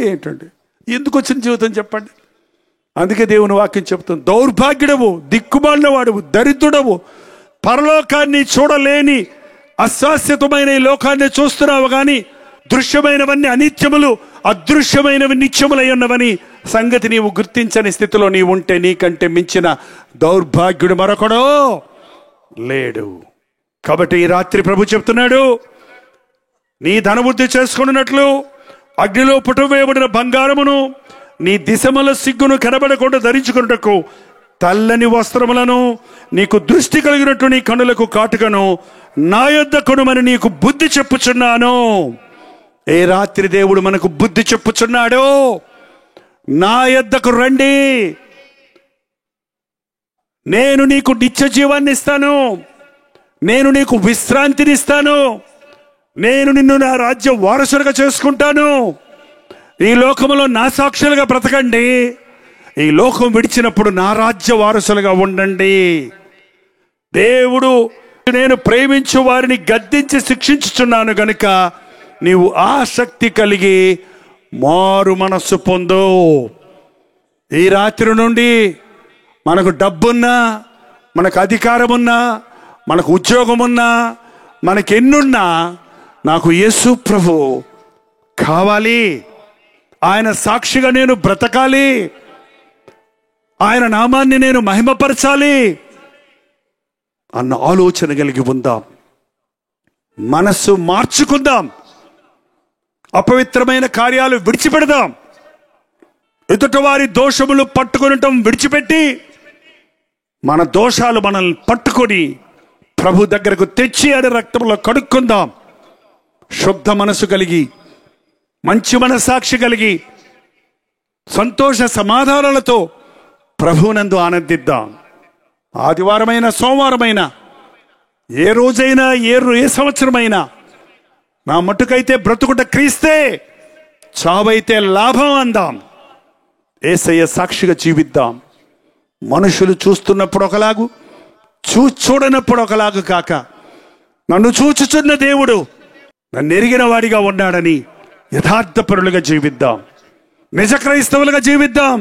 ఏంటండి ఎందుకు వచ్చిన జీవితం చెప్పండి? అందుకే దేవుని వాక్యం చెప్తుంది, దౌర్భాగ్యుడవు, దిక్కుమాలిన వాడువు, దరిద్రుడవు, పరలోకాన్ని చూడలేని అశాశ్వతమైన ఈ లోకాన్ని చూస్తున్నావు కానీ దృశ్యమైనవన్నీ అనిత్యములు, అదృశ్యమైనవి నిత్యములై ఉన్నవని సంగతి నీవు గుర్తించని స్థితిలో నీవు ఉంటే నీకంటే మించిన దౌర్భాగ్యుడు మరొకడో లేడు. కాబట్టి ఈ రాత్రి ప్రభు చెప్తున్నాడు, నీ ధనవృద్ధి చేసుకున్నట్లు అగ్నిలో పుటవేయబడిన బంగారమును నీ దిశమల సిగ్గును కనబడకుండా ధరించుకున్నటకు తెల్లని వస్త్రములను, నీకు దృష్టి కలిగినట్టు నీ కన్నులకు కాటుకను నా యొద్ద కొనుమని నీకు బుద్ధి చెప్పుచున్నాను. ఏ రాత్రి దేవుడు మనకు బుద్ధి చెప్పుచున్నాడు, నా యొద్దకు రండి, నేను నీకు నిత్య జీవాన్ని ఇస్తాను, నేను నీకు విశ్రాంతిని ఇస్తాను, నేను నిన్ను నా రాజ్య వారసులుగా చేసుకుంటాను. ఈ లోకములో నా సాక్షులుగా బ్రతకండి, ఈ లోకం విడిచినప్పుడు నా రాజ్య వారసులుగా ఉండండి. దేవుడు నేను ప్రేమించు వారిని గద్దించి శిక్షించుచున్నాను గనుక నీవు ఆసక్తి కలిగి మారు మనస్సు పొందు. ఈ రాత్రి నుండి మనకు డబ్బున్నా, మనకు అధికారం ఉన్నా, మనకు ఉద్యోగం ఉన్నా, మనకెన్నున్నా నాకు యేసు ప్రభు కావాలి, ఆయన సాక్షిగా నేను బ్రతకాలి, ఆయన నామాన్ని నేను మహిమపరచాలి అన్న ఆలోచన కలిగి ఉందాం. మనస్సు మార్చుకుందాం, అపవిత్రమైన కార్యాలు విడిచిపెడదాం, ఎదుటివారి దోషములు పట్టుకొనటం విడిచిపెట్టి మన దోషాలు మనల్ని పట్టుకొని ప్రభు దగ్గరకు తెచ్చి ఆడి రక్తంలో కడుక్కుందాం. శుద్ధ మనసు కలిగి, మంచి మనస్సాక్షి కలిగి, సంతోష సమాధానాలతో ప్రభువునందు ఆనందిద్దాం. ఆదివారమైన, సోమవారమైన, ఏ రోజైనా, ఏ సంవత్సరమైనా నా మట్టుకైతే బ్రతుకుట క్రీస్తే, చావైతే లాభం అందాం. యేసయ్య సాక్షిగా జీవిద్దాం. మనుషులు చూస్తున్నప్పుడు ఒకలాగు, చూడనప్పుడు ఒకలాగు కాక, నన్ను చూచుచున్న దేవుడు నన్ను ఎరిగిన వాడిగా ఉన్నాడని యథార్థపరులుగా జీవిద్దాం. నిజ క్రైస్తవులుగా జీవిద్దాం.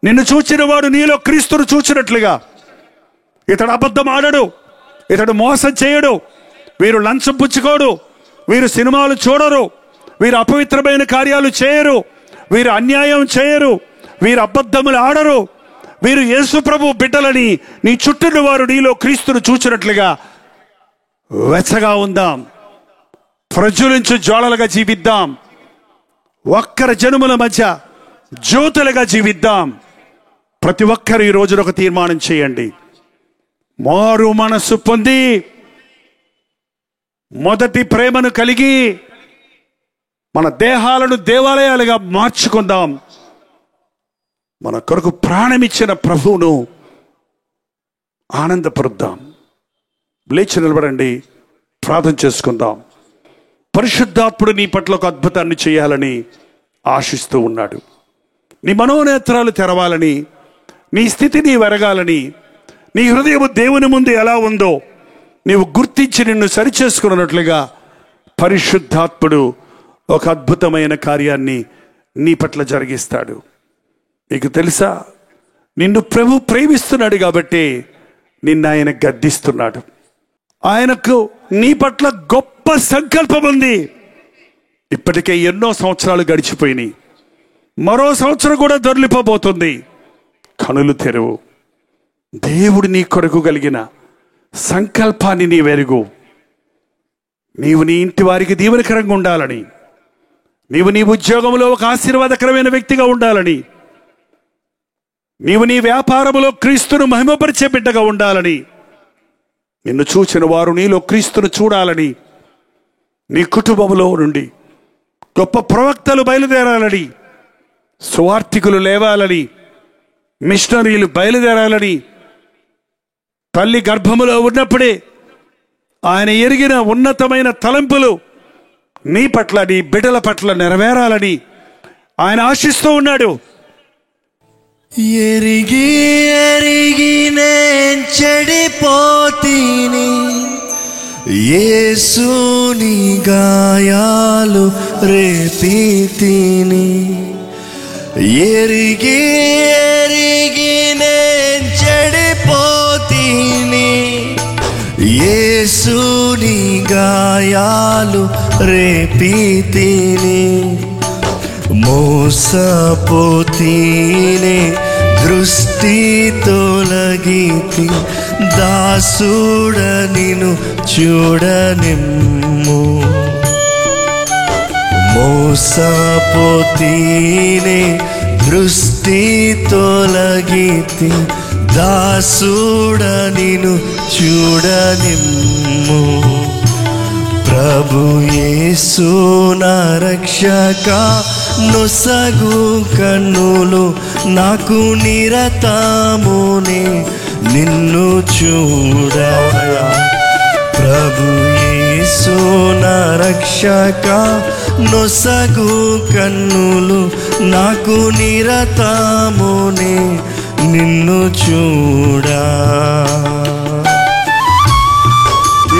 నిన్ను చూచిన వాడు నీలో క్రీస్తును చూచినట్లుగా. ఇతడు అబద్ధం ఆడడు, ఇతడు మోసం చేయడు, వీరు లంచం పుచ్చుకోడు, వీరు సినిమాలు చూడరు, వీరు అపవిత్రమైన కార్యాలు చేయరు, వీరు అన్యాయం చేయరు, వీరు అబద్ధములు ఆడరు, వీరు యేసు ప్రభు బిడ్డలని నీ చుట్టూ వారు నీలో క్రీస్తును చూచినట్లుగా వెచ్చగా ఉందాం. ప్రజ్వలించు జ్వాలలుగా జీవిద్దాం. ఒక్కరి జనుముల మధ్య జ్యోతులుగా జీవిద్దాం. ప్రతి ఒక్కరు ఈ రోజున ఒక తీర్మానం చేయండి. మారు మనస్సు పొంది మొదటి ప్రేమను కలిగి మన దేహాలను దేవాలయాలుగా మార్చుకుందాం. మన కొరకు ప్రాణమిచ్చిన ప్రభువును ఆనందపరుద్దాం. లేచి నిలబడండి, ప్రార్థన చేసుకుందాం. పరిశుద్ధాత్ముడు నీ పట్ల ఒక అద్భుతాన్ని చేయాలని ఆశిస్తూ ఉన్నాడు. నీ మనోనేత్రాలు తెరవాలని, నీ స్థితి నీ వెరగాలని, నీ హృదయం దేవుని ముందు ఎలా ఉందో నీవు గుర్తించి నిన్ను సరిచేసుకున్నట్లుగా పరిశుద్ధాత్ముడు ఒక అద్భుతమైన కార్యాన్ని నీ పట్ల జరిగిస్తాడు. నీకు తెలుసా, నిన్ను ప్రభు ప్రేమిస్తున్నాడు కాబట్టి నిన్ను ఆయన గద్దిస్తున్నాడు. ఆయనకు నీ పట్ల గొప్ప సంకల్పం ఉంది. ఇప్పటికే ఎన్నో సంవత్సరాలు గడిచిపోయినాయి, మరో సంవత్సరం కూడా దొర్లిపోబోతుంది. కనులు తెరువు. దేవుడు నీ కొరకు కలిగిన సంకల్పాన్ని నీ వెరుగు. నీవు నీ ఇంటి వారికి దీవెనకరంగా ఉండాలని, నీవు నీ ఉద్యోగంలో ఒక ఆశీర్వాదకరమైన వ్యక్తిగా ఉండాలని, నీవు నీ వ్యాపారములో క్రీస్తును మహిమపరిచే బిడ్డగా ఉండాలని, నిన్ను చూచిన వారు నీలో క్రీస్తును చూడాలని, నీ కుటుంబంలో నుండి గొప్ప ప్రవక్తలు బయలుదేరాలని, సువార్థికులు లేవాలని, మిషనరీలు బయలుదేరాలని, తల్లి గర్భములో ఉన్నప్పుడే ఆయన ఎరిగిన ఉన్నతమైన తలంపులు నీ పట్ల, నీ బిడ్డల పట్ల నెరవేరాలని ఆయన ఆశిస్తూ ఉన్నాడు. ఎరిగి ఎరిగి నేను చెడిపోతీని, యేసుని గాయాలు రేపితిని. ఎరిగి ఎరిగి నేను చెడిపోతీని, యేసుని గాయాలు రేపితిని. మోసపోతీనే దృష్టి తొలగితి, దాసుడ నిన్ను చూడనిమ్ము. మోసపోతీనే దృష్టి తొలగితి, దాసుడ నిన్ను చూడనిమ్ము. ప్రభు యేసు నా రక్షక, నొసగు కన్నులు నాకు నిరతమునే నిన్ను చూడయా. ప్రభు యేసు నా రక్షక, నొసగు కన్నులు నాకు నిరతమునే నిన్ను చూడా.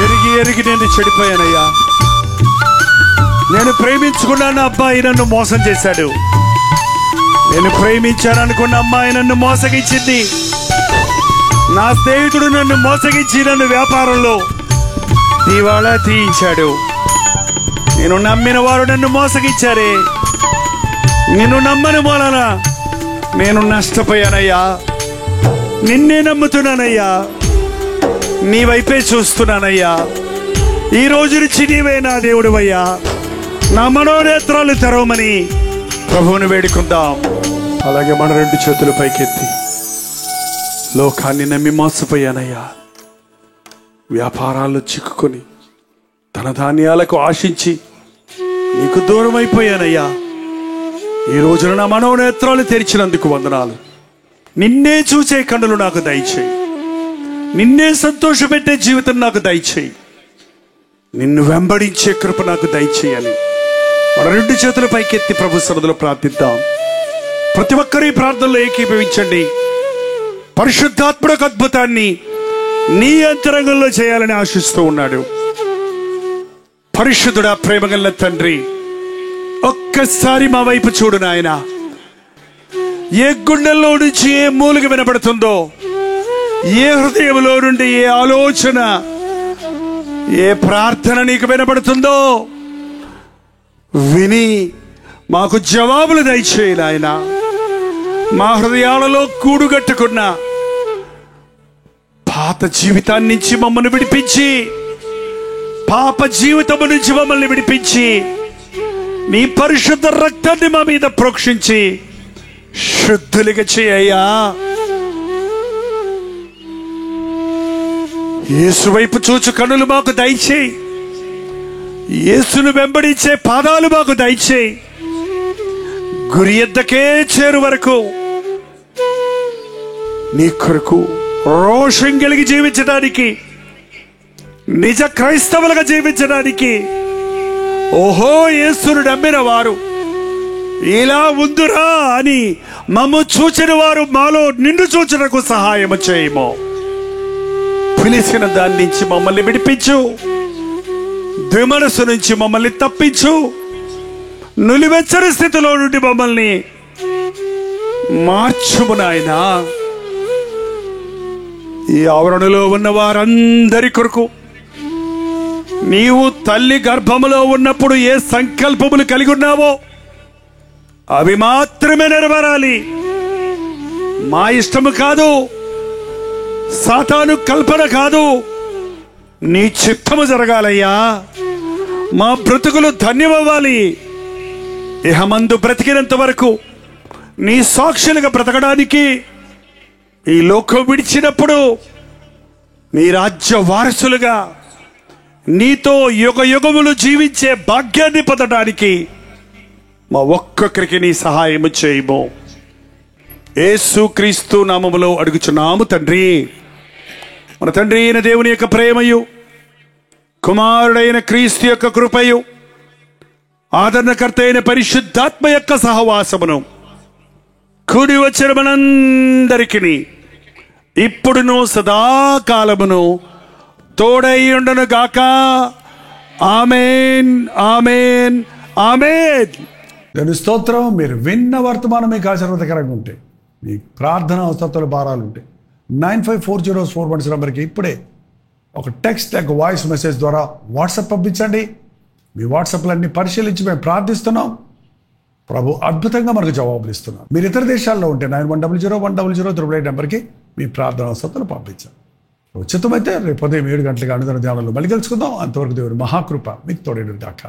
ఎరిగి ఎరిగి నేను చెడిపోయానయ్యా. నేను ప్రేమించుకున్నాను అబ్బాయి నన్ను మోసం చేశాడు. నేను ప్రేమించాను అనుకున్న అమ్మాయి నన్ను మోసగించింది. నా స్నేహితుడు నన్ను మోసగించి నన్ను వ్యాపారంలో దివాళా తీయించాడు. నేను నమ్మిన వారు నన్ను మోసగించారే. నిన్ను నమ్మని మూలన నేను నష్టపోయానయ్యా. నిన్నే నమ్ముతున్నానయ్యా, నీ వైపే చూస్తున్నానయ్యా. ఈ రోజు నుంచి నీవే నా దేవుడివయ్యా. నా మనోనేత్రాలు తెరవమని ప్రభువుని వేడుకుందాం. అలాగే మన రెండు చేతులు పైకెత్తి, లోకాన్ని నమ్మి మోసపోయానయ్యా. వ్యాపారాల్లో చిక్కుకొని ధన ధాన్యాలకు ఆశించి నీకు దూరం అయిపోయానయ్యా. ఈ రోజున నా మనోనేత్రాలు తెరిచినందుకు వందనాలు. నిన్నే చూసే కన్నులు నాకు దయచేయి. నిన్నే సంతోషపెట్టే జీవితం నాకు దయచేయి. నిన్ను వెంబడించే కృప నాకు దయచేయాలి. మన రెండు చేతుల పైకెత్తి ప్రభు సన్నిధిలో ప్రార్థిద్దాం. ప్రతి ఒక్కరి ప్రార్థనలో ఏకీభవించండి. పరిశుద్ధాత్ముడు అద్భుతాన్ని నీ అంతరంగంలో చేయాలని ఆశిస్తూ ఉన్నాడు. పరిశుద్ధుడా, ప్రేమగల తండ్రి, ఒక్కసారి మా వైపు చూడు నాయన. ఏ గుండెల్లో నుంచి ఏ మూలిక వినపడుతుందో, ఏ హృదయంలో నుండి ఏ ఆలోచన, ఏ ప్రార్థన నీకు వినపడుతుందో విని మాకు జవాబులు దయచేయి నాయన. మా హృదయాలలో కూడుగట్టుకున్న పాత జీవితాన్ని నుంచి మమ్మల్ని విడిపించి, పాప జీవితము నుంచి మమ్మల్ని విడిపించి, నీ పరిశుద్ధ రక్తాన్ని మా మీద ప్రోక్షించి శుద్ధులుగా చేయయ్యా. యేసు వైపు చూచు కన్నులు మాకు దయచేయి. యేసును వెంబడించే పాదాలు మాకు దయచేయి. గురి ఎద్దకే చేరు వరకు నీ కొరకు రోషం కలిగి జీవించడానికి, నిజ క్రైస్తవులుగా జీవించడానికి, ఓహో యేసును నమ్మిన వారు ఇలా ఉందురా అని మమ్ము చూచిన వారు మాలో నిన్ను చూచుటకు సహాయం చేయము. పిలిచిన దాని నుంచి మమ్మల్ని విడిపించు. ద్విమనస్సు నుంచి మమ్మల్ని తప్పించు. నులివెచ్చని స్థితిలో నుండి మమ్మల్ని మార్చుము నాయనా. ఈ ఆవరణలో ఉన్న వారందరి కొరకు నీవు తల్లి గర్భములో ఉన్నప్పుడు ఏ సంకల్పములు కలిగి ఉన్నావో అవి మాత్రమే నెరవేరాలి. మా ఇష్టము కాదు, సాతాను కల్పన కాదు, నీ చిత్తము జరగాలయ్యా. మా బ్రతుకులు ధన్యమవ్వాలి. ఇహమందు బ్రతికినంత వరకు నీ సాక్షులుగా బ్రతకడానికి ఈ లోకం విడిచినప్పుడు నీ రాజ్య వారసులుగా నీతో యుగ యుగములు జీవించే భాగ్యాన్ని పొందడానికి మా ఒక్కొక్కరికి నీ సహాయము చేయము. యేసుక్రీస్తు నామములో అడుగుచున్నాము తండ్రి. మన తండ్రి అయిన దేవుని యొక్క ప్రేమయు, కుమారుడైన క్రీస్తు యొక్క కృపయు, ఆదరణకర్త అయిన పరిశుద్ధాత్మ యొక్క సహవాసమును కూడి వచ్చిన మనందరికీ ఇప్పుడును సదాకాలమును తోడై ఉండను గాక. ఆమేన్, ఆమేన్, ఆమేన్. నేను స్తోత్రం. మీరు విన్న వర్తమానం మీకు ఆశీర్వాదకరంగా ఉంటే, మీ ప్రార్థన అవసరాలు భారాలు ఉంటే 954041 నెంబర్కి ఇప్పుడే ఒక టెక్స్ట్ లేక వాయిస్ మెసేజ్ ద్వారా వాట్సాప్ పంపించండి. మీ వాట్సాప్లన్నీ పరిశీలించి మేము ప్రార్థిస్తున్నాం. ప్రభు అద్భుతంగా మనకు జవాబులు ఇస్తున్నాం. మీరు ఇతర దేశాల్లో ఉంటే 91001008 నెంబర్కి మీ ప్రార్థన అవసరాలు పంపించండి. ఉచితమైతే రేపు ఉదయం 7 గంటలకు అనుదిన ధ్యానంలో మళ్ళీ కలుసుకుందాం. అంతవరకు దేవుడి మహాకృప మీకు తోడేడు గాక.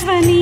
ధ్వని